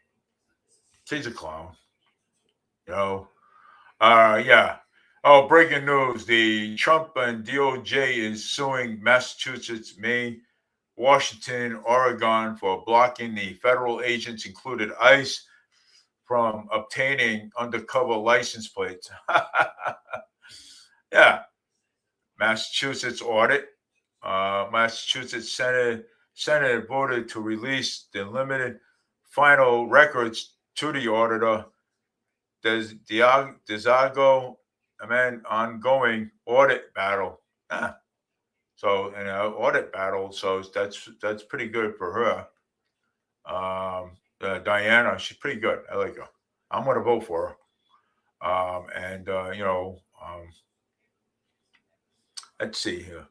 clown. You know. Yeah. Oh, breaking news. The Trump and DOJ is suing Massachusetts, Maine, Washington, Oregon for blocking the federal agents, included ICE, from obtaining undercover license plates. Yeah. Massachusetts audit. Massachusetts Senate voted to release the limited final records to the auditor. Dizago, ongoing audit battle. Ah, so an audit battle. So that's pretty good for her. Diana, she's pretty good. I like her. I'm gonna vote for her. And let's see here.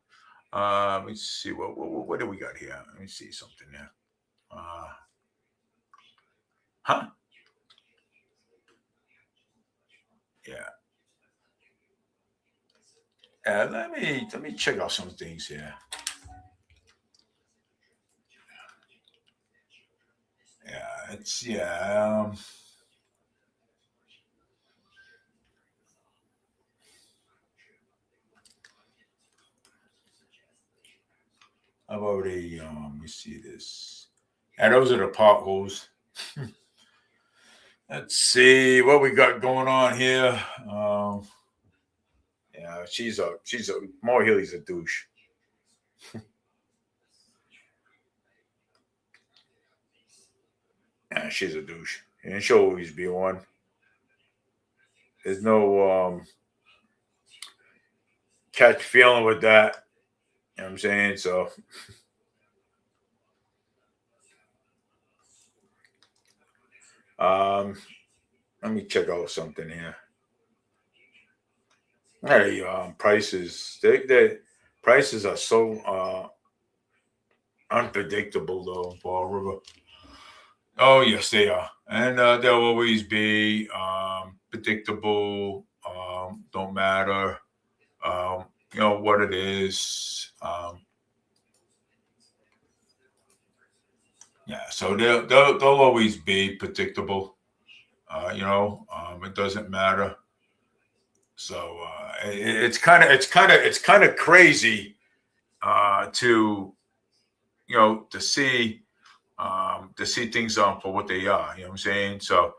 Let's see what do we got here. Let me see something there. Huh? Yeah. Let me check out some things here. Yeah, it's yeah. I've already let me see this. And those are the potholes. Let's see what we got going on here. Yeah, she's a Maura Healey's a douche. Yeah, she's a douche. And she'll always be one. There's no catch feeling with that. You know what I'm saying? So um let me check out something here. Hey, prices. They prices are so unpredictable though, Fall River. Oh yes, they are, and they'll always be predictable. Don't matter, what it is. Yeah, so they'll always be predictable. It doesn't matter. So it's kind of crazy to see things for what they are. You know what I'm saying? So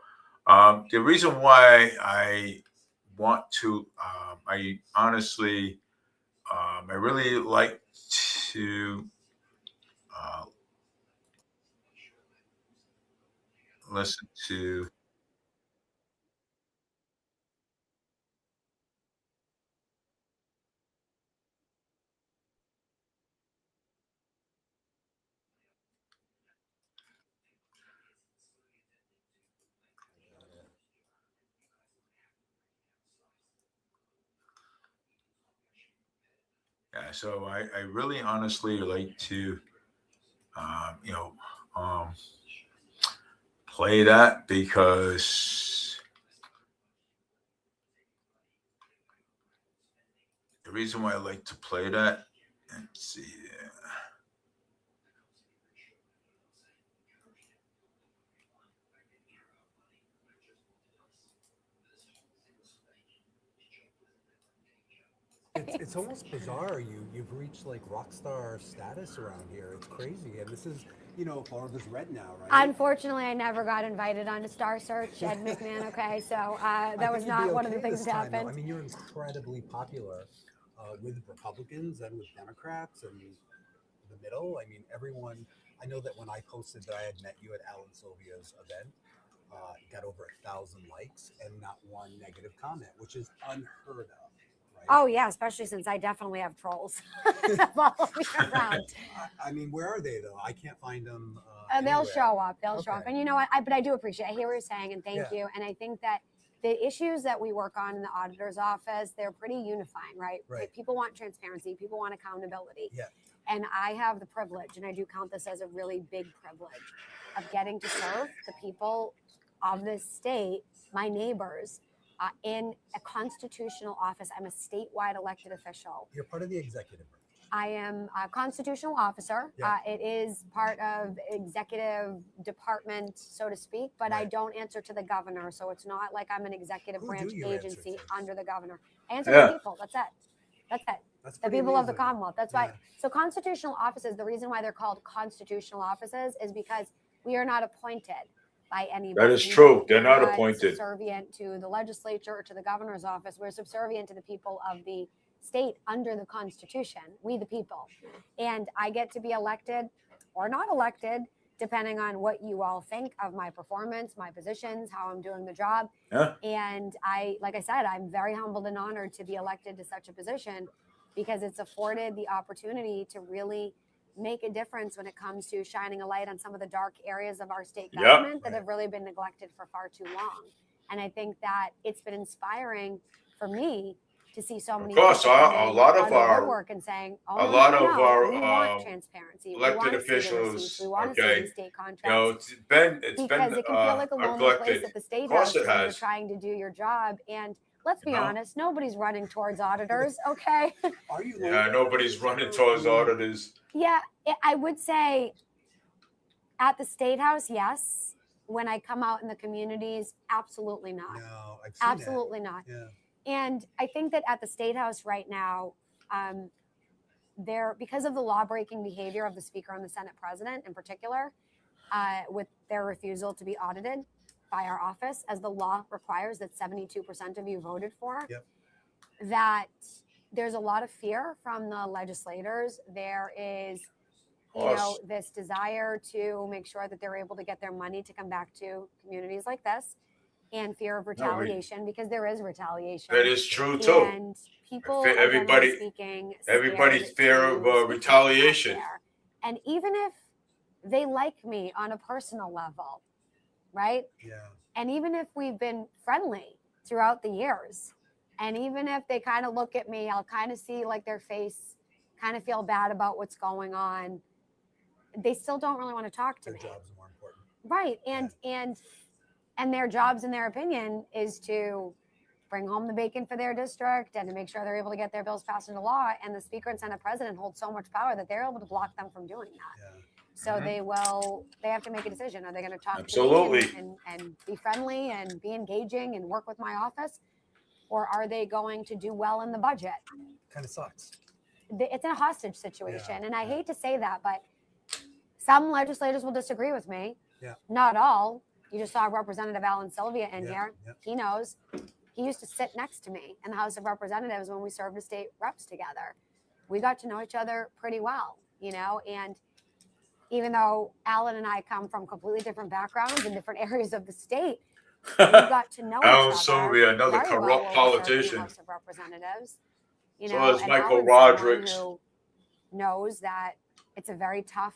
the reason why I want to, I honestly, I really like to uh, listen to. So I really honestly like to, um, you know, um, play that because the reason why I like to play that, let's see, It's almost bizarre. You've reached like rock star status around here. It's crazy, and this is Florida's red now, right? Unfortunately, I never got invited onto Star Search, Ed McMahon. Okay, so I that think was you'd be not one of the okay things this that time, though. I happened. mean, you're incredibly popular with Republicans and with Democrats and the middle. I mean, everyone. I know that when I posted that I had met you at Alan Sylvia's event, got over 1,000 likes and not one negative comment, which is unheard of, right? Oh yeah, especially since I definitely have trolls that follow me around. I mean, where are they though? I can't find them They'll anywhere. show up. They'll show up. Okay. And you know what? But I do appreciate. I hear what you're saying, and thank Yeah. you. And I think that the issues that we work on in the auditor's office, they're pretty unifying, right? Right. People want transparency. People want accountability. Yeah. And I have the privilege, and I do count this as a really big privilege, of getting to serve the people of this state, my neighbors, in a constitutional office. I'm a statewide elected official. You're part of the executive branch. I am a constitutional officer. Yeah. It is part of executive department, so to speak, but I Right. don't answer to the governor. So it's not like I'm an executive Who branch do you answer agency to? under the governor. I answer Yeah. to people. That's it. That's it. That's The pretty people of the amazing. Commonwealth. That's Yeah. why. So constitutional offices, the reason why they're called constitutional offices is because we are not appointed by anybody. That is true. They're We're not appointed. subservient to the legislature or to the governor's office. We're subservient to the people of the state under the Constitution, we the people. And I get to be elected or not elected, depending on what you all think of my performance, my positions, how I'm doing the job. Yeah. And like I said, I'm very humbled and honored to be elected to such a position because it's afforded the opportunity to really make a difference when it comes to shining a light on some of the dark areas of our state Yep. government that Right. have really been neglected for far too long. And I think that it's been inspiring for me to see so many course, people a coming lot of out the our- woodwork and saying, "Oh, a no, lot no, of no, our, we want transparency. We elected want to see the officials, receipts. We want to see okay, these state You know, contracts." it's been Because it can feel like a lonely place neglected. at the state Of course house it when you're has. trying to do your job. And let's be You know? honest, nobody's running towards auditors, okay? Are you? Yeah, lonely? nobody's running towards auditors. Yeah, I would say at the state house, yes. When I come out in the communities, absolutely not. No, I've seen Absolutely not. that. Yeah. And I think that at the state house right now, because of the law-breaking behavior of the speaker and the Senate president in particular, with their refusal to be audited by our office, as the law requires that 72% of you voted for, Yep. that there's a lot of fear from the legislators. There is, this desire to make sure that they're able to get their money to come back to communities like this, and fear of retaliation, because there is retaliation. That is true too. And people, Fe- are everybody- generally speaking, everybody's scared fear to of, speak out retaliation. there. And even if they like me on a personal level, right? Yeah. And even if we've been friendly throughout the years, and even if they kind of look at me, I'll kind of see like their face kind of feel bad about what's going on. They still don't really want to talk to Their me. job's more important. Right. And their jobs, in their opinion, is to bring home the bacon for their district and to make sure they're able to get their bills passed into law. And the speaker and Senate president hold so much power that they're able to block them from doing that. Yeah. So they have to make a decision. Are they going to talk Absolutely. to me and be friendly and be engaging and work with my office? Or are they going to do well in the budget? Kind of sucks. It's a hostage situation. Yeah, And I yeah. hate to say that, but some legislators will disagree with me. Yeah. Not all. You just saw Representative Alan Sylvia in Yeah, here. yeah. He knows. He used to sit next to me in the House of Representatives when we served as state reps together. We got to know each other pretty well, and even though Alan and I come from completely different backgrounds in different areas of the state, we got to know Alan each other. Sylvia, another very well corrupt while we served in the politician. House of Representatives. So is and Michael Alan's someone Rodrigues. who knows that it's a very tough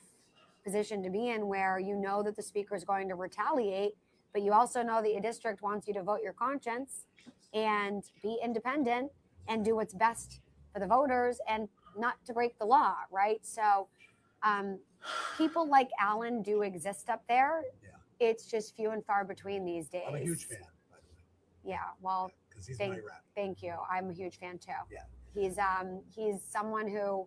position to be in, where you know that the speaker is going to retaliate, but you also know that your district wants you to vote your conscience and be independent and do what's best for the voters and not to break the law, right? So people like Alan do exist up there. Yeah. It's just few and far between these days. I'm a huge fan, by the way. Yeah, well, Because he's my rep. thank you. I'm a huge fan too. Yeah. He's someone who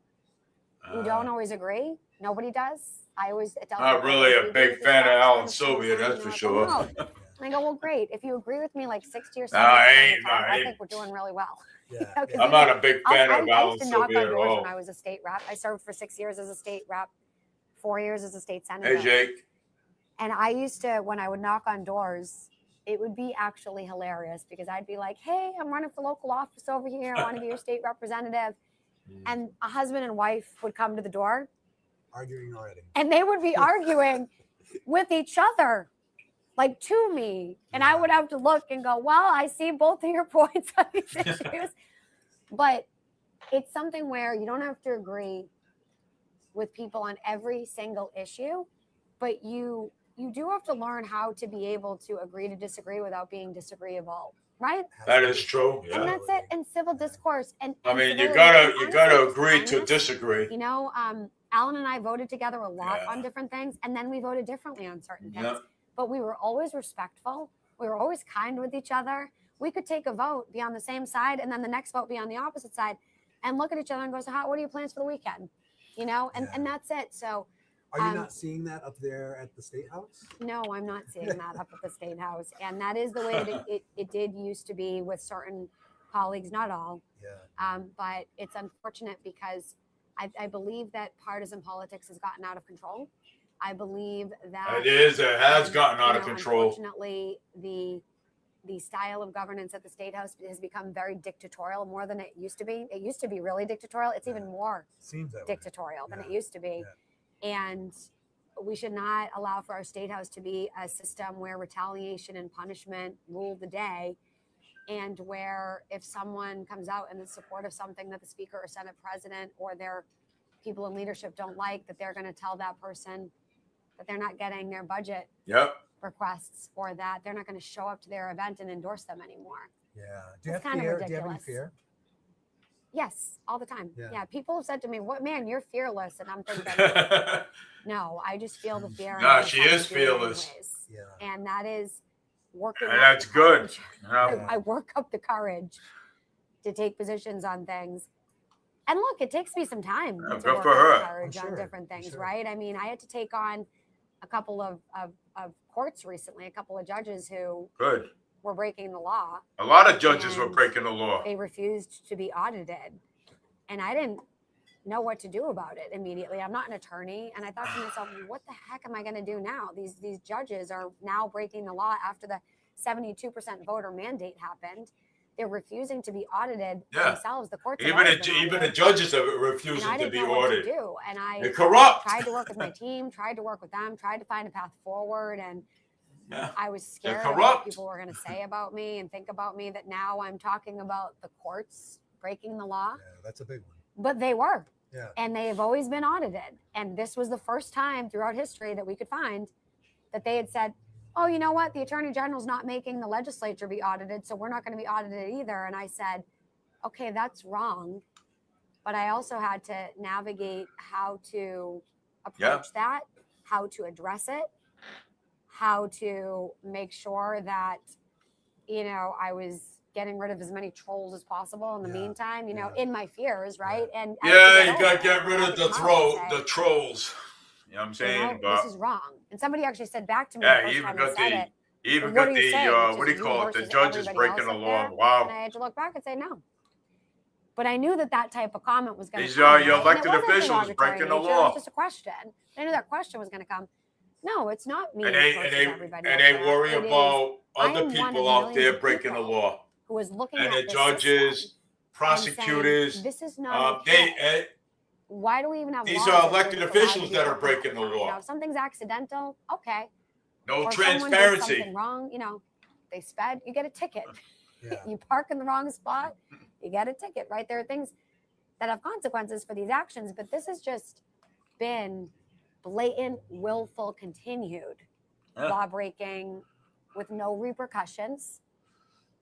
we don't always agree. Nobody does. I always tell Not people, really if a you agree big with me fan of 5% Alan the Sylvia, time, that's they're for like, "Oh, sure. no." And I go, well, great. If you agree with me like 60 or 70% Nah, I of ain't- the time, nah, I I think we're doing really well. Yeah. You know, 'cause I'm not a big fan of I Alan used to knock Sylvia on at doors all. when I was a state rep. I served for 6 years as a state rep, 4 years as a state senator. Hey, Jake. And I used to, when I would knock on doors, it would be actually hilarious because I'd be like, hey, I'm running for local office over here. I want to be your state representative. And a husband and wife would come to the door. Arguing already. And they would be arguing with each other, like to me. And I would have to look and go, well, I see both of your points on these issues. But it's something where you don't have to agree with people on every single issue, but you do have to learn how to be able to agree to disagree without being disagreeable, right? That is true. And Yeah. that's it. And civil discourse. And I mean, you civility. gotta And you honestly, gotta just agree to kindness. disagree. You know, Alan and I voted together a lot Yeah. on different things, and then we voted differently on certain things. Yeah. But we were always respectful. We were always kind with each other. We could take a vote, be on the same side, and then the next vote be on the opposite side, and look at each other and go, so what are your plans for the weekend? You know, and that's it. So Are you not seeing that up there at the State House? no, I'm not seeing that up at the State House. And that is the way that it did used to be with certain colleagues, not all. Yeah. But it's unfortunate because I believe that partisan politics has gotten out of control. I believe that It has gotten out of you know, control. Unfortunately, the style of governance at the State House has become very dictatorial more than it used to be. It used to be really dictatorial. It's even more Seems that way. dictatorial than it Yeah. used to be. And we should not allow for our State House to be a system where retaliation and punishment rule the day, and where if someone comes out in support of something that the Speaker or Senate President or their people in leadership don't like, that they're going to tell that person that they're not getting their budget Yep. requests, or that they're not going to show up to their event and endorse them anymore. Yeah. Do you It's have kind of fear? Do you have any ridiculous. fear? Yes, all the time. Yeah. Yeah, people have said to me, "What man, you're fearless," and I'm thinking, no, I just feel the fear. and Nah, I'm she trying is to do it fearless. anyways. Yeah. And that is working. And up that's the good. courage. Yeah. I work up the courage to take positions on things. And look, it takes me some time Yeah, to good work for up the her. courage I'm on sure, different I'm things, sure. right? I mean, I had to take on a couple of courts recently, a couple of judges who Good. were breaking the law. A lot of judges were And breaking the law. They refused to be audited. And I didn't know what to do about it immediately. I'm not an attorney. And I thought to myself, what the heck am I going to do now? These judges are now breaking the law after the 72% voter mandate happened. They're refusing to be audited Yeah. themselves. The courts Even have the, always been even the audited. judges are And refusing I to didn't be know what to audited. do. And I They're corrupt. tried to work with my team, tried to work with them, tried to find a path forward. And Yeah. I was They're scared of what corrupt. people were going to say about me and think about me, that now I'm talking about the courts breaking the law. Yeah, that's a big one. But they were. Yeah. And they have always been audited. And this was the first time throughout history that we could find that they had said, oh, you know what? The Attorney General's not making the legislature be audited, so we're not going to be audited either. And I said, okay, that's wrong. But I also had to navigate how to approach that, how to address it, how to make sure that, you know, I was getting rid of as many trolls as possible in the Yeah. meantime, you know, Yeah. in my fears, right? And I had to Yeah, get you over got to it. get I rid had of to the come out and say, trolls. You know what I'm you saying? know, this is wrong. And somebody actually said back to me Yeah, the first even time got I said the- it. even "Well, got are you the saying? It's what do you just call it? The versus judges everybody breaking else the up law. there?" And Wow. I had to look back and say no. But I knew that type of comment was going to These come. are your right? And it elected wasn't officials derogatory breaking the nature, It law. was just a question. I knew that question was going to come. No, it's not me And versus everybody else they there. worry It is about I other am one people of out there millions of breaking the people law. who is looking And at the this judges, system and prosecutors, saying, this is not okay. Why do we even have these laws are that elected you're allowed officials to be that are working all breaking the time? You know, law. if something's accidental, okay. No Or someone did transparency. something wrong, you know, they sped, you get a ticket. Yeah. You park in the wrong spot, you get a ticket, right? There are things that have consequences for these actions, but this has just been blatant, willful, continued Yeah. law breaking with no repercussions.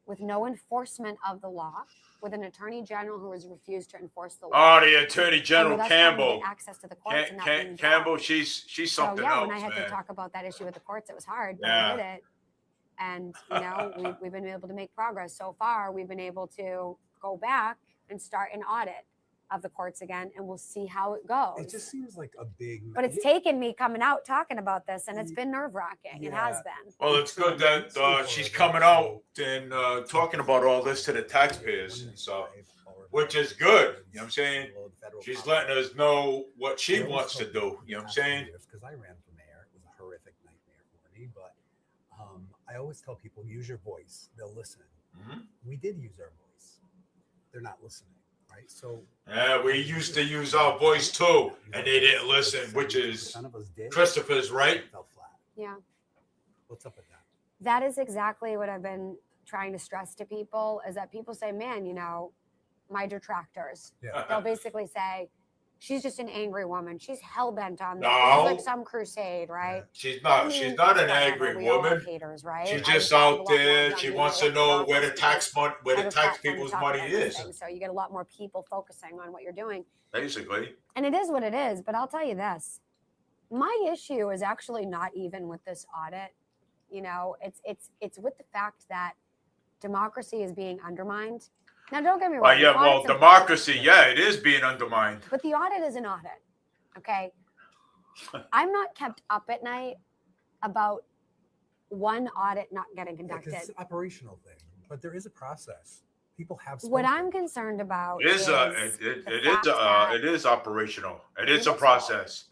with no enforcement of the law, with an attorney general who has refused to enforce the law. Oh, the Attorney General and with us trying to Campbell. get access to the courts and not being Campbell, blocked. she's So something yeah, else, when I had man. to talk about that issue with the courts, it was hard, but Yeah. I did it. And you know, we've been able to make progress so far. We've been able to go back and start an audit of the courts again, and we'll see how it goes. It just seems like a big. But it's taken me coming out talking about this, and it's been nerve-wracking. It has Yeah. been. Well, it's good that she's coming out and talking about all this to the taxpayers and stuff, which is good. You know what I'm saying? She's letting us know what she wants to do. You know what I'm saying? Because I ran for mayor, it was a horrific nightmare for me. But I always tell people, use your voice; they'll listen. Mm-hmm. We did use our voice; they're not listening, right? So yeah, we used to use our voice too, and they didn't listen, which is Christopher's right. Yeah. What's up with that? That is exactly what I've been trying to stress to people, is that people say, man, you know, my detractors, they'll basically say, she's just an angry woman. She's hell-bent on this. No. It's like some crusade, right? She's not. I mean, she's not an whatever, angry we all have woman. haters, right? She's I just have a out lot more there. done She than wants the to know where the office tax money, I where have the a tax platform to people's talk money about is. these things, so you get a lot more people focusing on what you're doing. Basically. And it is what it is. But I'll tell you this: my issue is actually not even with this audit. You know, it's with the fact that democracy is being undermined. Now, don't get me wrong. Well, yeah, the well, audit's democracy, important, yeah, it is being undermined. but the audit is an audit. Okay, I'm not kept up at night about one audit not getting conducted. It's an operational thing, but there is a process. People have What spoken. I'm concerned about It is it is operational. It is a process.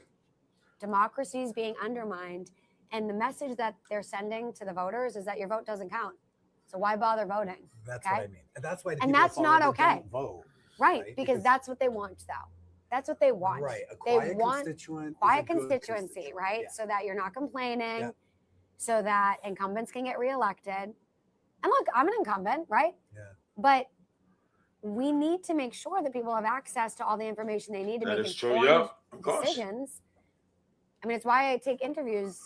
Democracy is being undermined, and the message that they're sending to the voters is that your vote doesn't count. So why bother voting? That's okay? what I mean, and that's why. The And people that's that not follow it okay. don't vote, Right, because that's what they want, though. That's what they want. Right, a They quiet want constituent. quiet is a good constituency, right? Yeah. So that you're not complaining, Yeah. so that incumbents can get reelected. And look, I'm an incumbent, right? Yeah. But we need to make sure that people have access to all the information they need to That make is true. informed Yeah, of course. decisions. I mean, it's why I take interviews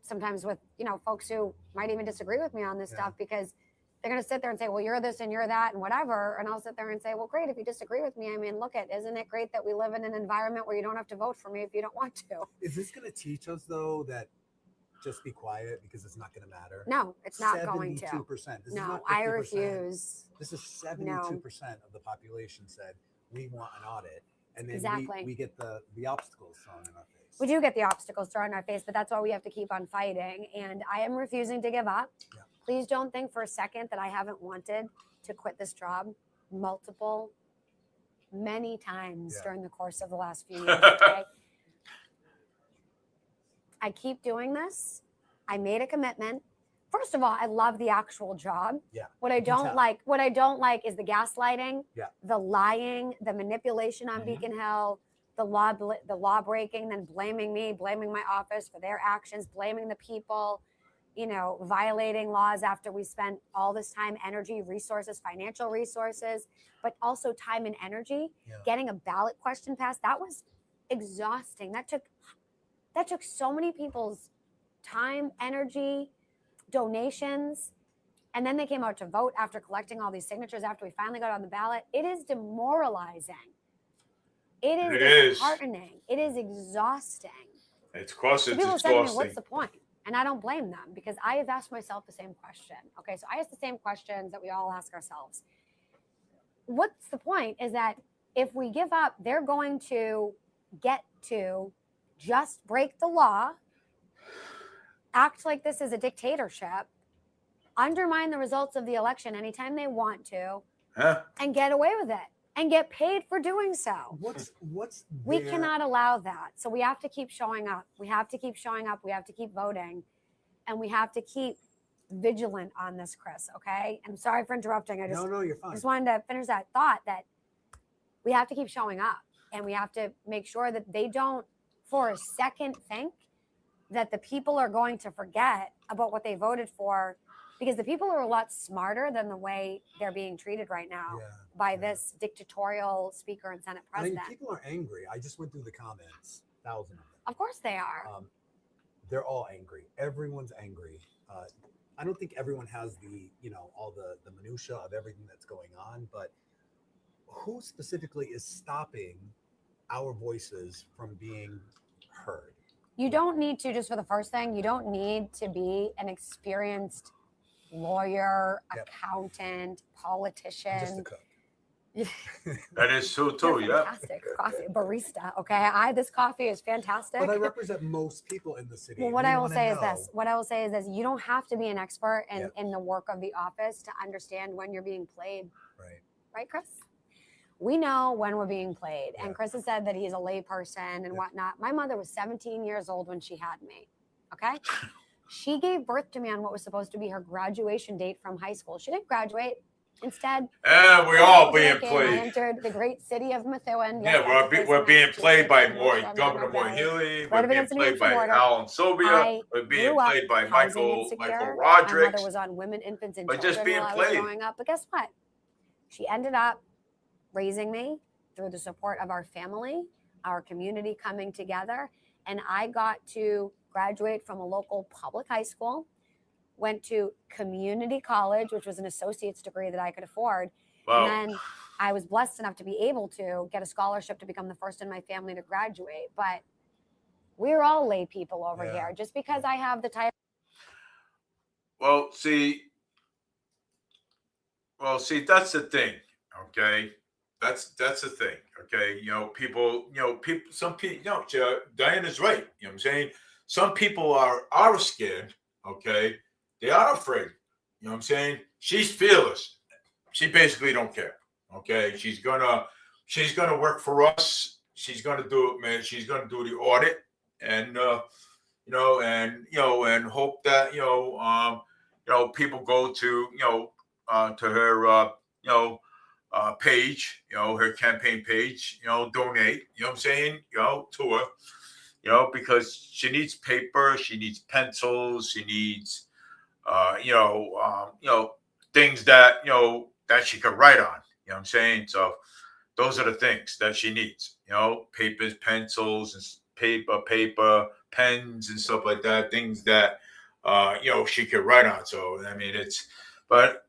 sometimes with, you know, folks who might even disagree with me on this stuff, because they're going to sit there and say, well, you're this and you're that and whatever. And I'll sit there and say, well, great. If you disagree with me, I mean, look, isn't it great that we live in an environment where you don't have to vote for me if you don't want to? Is this going to teach us, though, that just be quiet because it's not going to matter? No, it's not going to. 72%. This is No, not I 50%. refuse. This is 72% of the population said we want an audit, and then Exactly. we get the obstacles thrown in our face. We do get the obstacles thrown in our face, but that's why we have to keep on fighting. And I am refusing to give up. Yeah. Please don't think for a second that I haven't wanted to quit this job many times during the course of the last few years. Okay? I keep doing this. I made a commitment. First of all, I love the actual job. Yeah. What I don't like is the gaslighting, Yeah. the lying, the manipulation on Beacon Hill, the law breaking, then blaming me, blaming my office for their actions, blaming the people, you know, violating laws after we spent all this time, energy, resources, financial resources, but also time and energy getting a ballot question passed. That was exhausting. That took so many people's time, energy, donations, and then they came out to vote after collecting all these signatures after we finally got on the ballot. It is demoralizing. It is disheartening. It is exhausting. It's exhausting. People say to me, what's the point? And I don't blame them, because I have asked myself the same question. Okay, so I ask the same questions that we all ask ourselves. What's the point is that if we give up, they're going to get to just break the law, act like this is a dictatorship, undermine the results of the election anytime they want to, and get away with it and get paid for doing so. We cannot allow that. So we have to keep showing up. We have to keep showing up. We have to keep voting, and we have to keep vigilant on this, Chris. Okay. I'm sorry for interrupting. No, you're fine. I just wanted to finish that thought that we have to keep showing up, and we have to make sure that they don't for a second think that the people are going to forget about what they voted for, because the people are a lot smarter than the way they're being treated right now by this dictatorial speaker and Senate president. I mean, people are angry. I just went through the comments, thousands of them. Of course they are. They're all angry. Everyone's angry. I don't think everyone has the, all the minutia of everything that's going on, but who specifically is stopping our voices from being heard? You don't need to, just for the first thing, you don't need to be an experienced lawyer, Yep. accountant, Just a politician. cook. That is so You're too. Yeah. fantastic coffee barista. Okay, this coffee is fantastic. But I represent most people in the city. Well, what We I will wanna say is know. this. What I will say is this. You don't have to be an expert in, Yep. in the work of the office to understand when you're being played. Right. Right, Chris? We know when we're being played. Yeah. And Chris has said that he's a layperson and Yeah. whatnot. My mother was 17 years old when she had me. Okay? She gave birth to me on what was supposed to be her graduation date from high school. She didn't graduate. Instead, And we when I all was being working, I played. entered the great city of Methuen. Yeah, Yes, that's a place we're in being played by Massachusetts, Governor North Moore Healy. right We're up being against the New played Hampshire by border. Alan Sylvia. I We're being grew up played by housing Michael insecure. Rodrigues. My mother was on Women, Infants, and We're just Children being while I was played. growing up. But guess what? She ended up raising me through the support of our family, our community coming together. And I got to graduate from a local public high school, went to community college, which was an associate's degree that I could afford. Wow. And then I was blessed enough to be able to get a scholarship to become the first in my family to graduate. But we're all lay people over Yeah. here. Just because I have the title. Well, see, that's the thing. Okay, that's the thing. Okay, people, some people, Diana's right. You know what I'm saying? Some people are scared. Okay, they are afraid. You know what I'm saying? She's fearless. She basically don't care. Okay, she's gonna work for us. She's gonna do it, man. She's gonna do the audit, and and hope that people go to to her page, her campaign page, donate. You know what I'm saying? To her, because she needs paper, she needs pencils, she needs things that that she could write on. You know what I'm saying? So those are the things that she needs. Papers, pencils, and paper, pens, and stuff like that. Things that she could write on. So I mean, but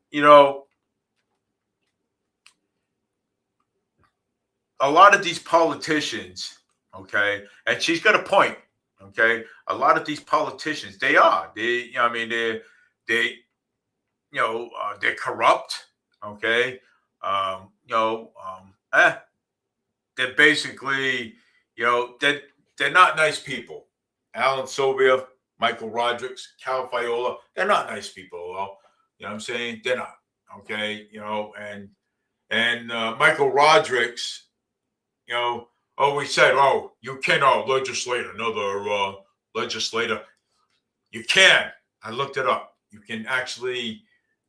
a lot of these politicians, okay, and she's got a point, okay. A lot of these politicians, they're corrupt, okay. They're basically, they're not nice people. Alan Sylvia, Michael Rodrigues, Cal Viola, they're not nice people, though. You know what I'm saying? They're not, okay. And Michael Rodrigues, we said, you cannot legislate another legislator. You can. I looked it up. You can actually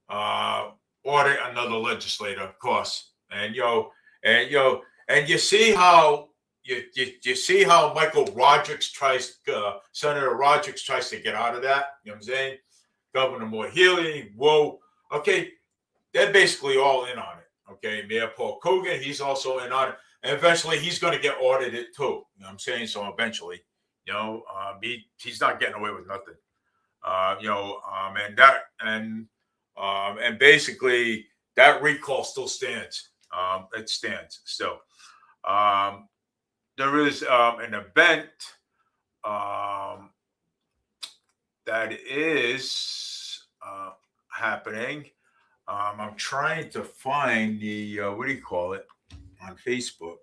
audit another legislator, of course. And you see how you see how Michael Rodrigues Senator Rodrigues tries to get out of that. You know what I'm saying? Governor Moore Healy, whoa, okay, they're basically all in on it. Okay, Mayor Paul Kogan, he's also in on it. And eventually he's going to get audited too. You know what I'm saying? So eventually, he's not getting away with nothing. And basically that recall still stands. It stands still. There is an event that is happening. I'm trying to find the what do you call it on Facebook.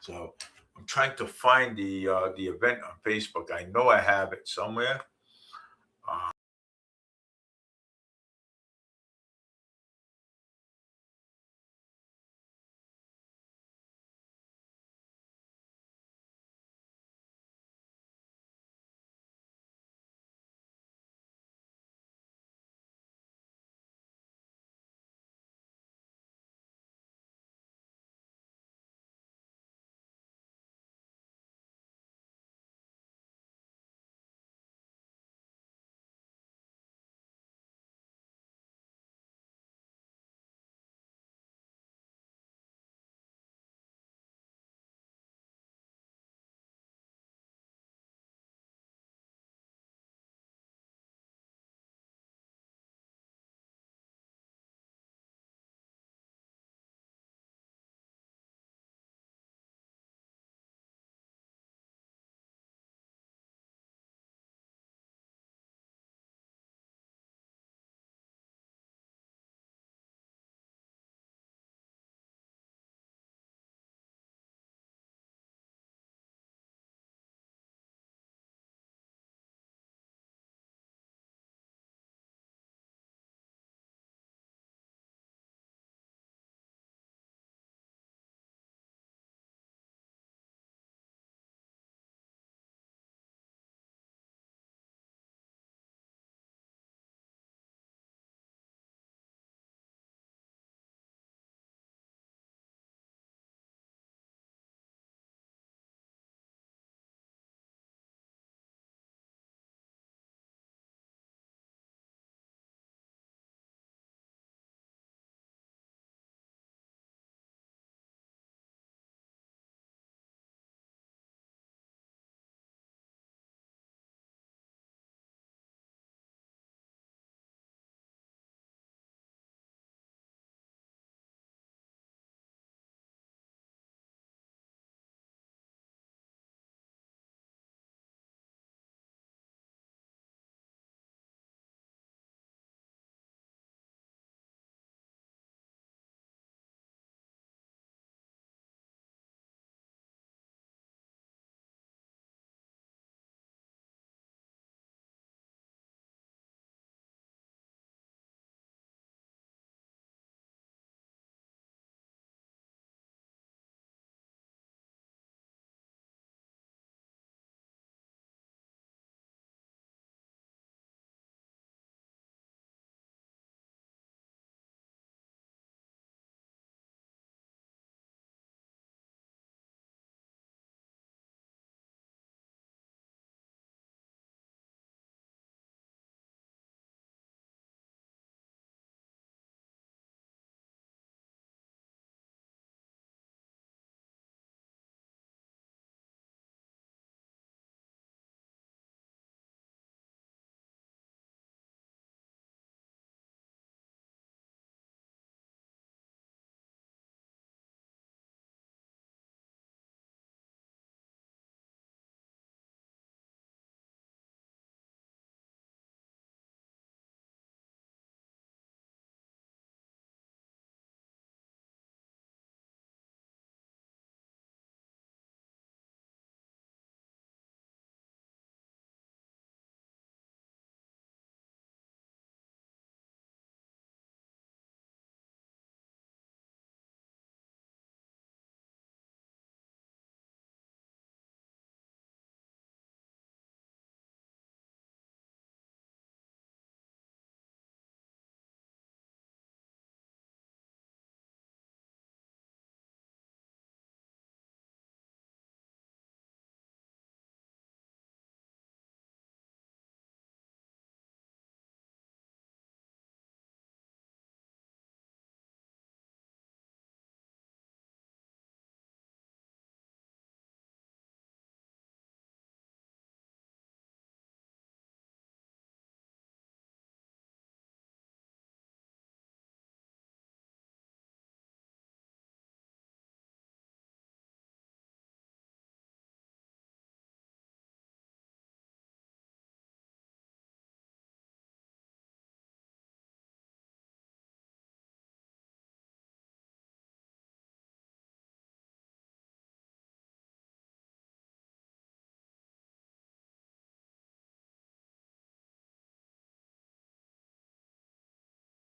So I'm trying to find the event on Facebook. I know I have it somewhere.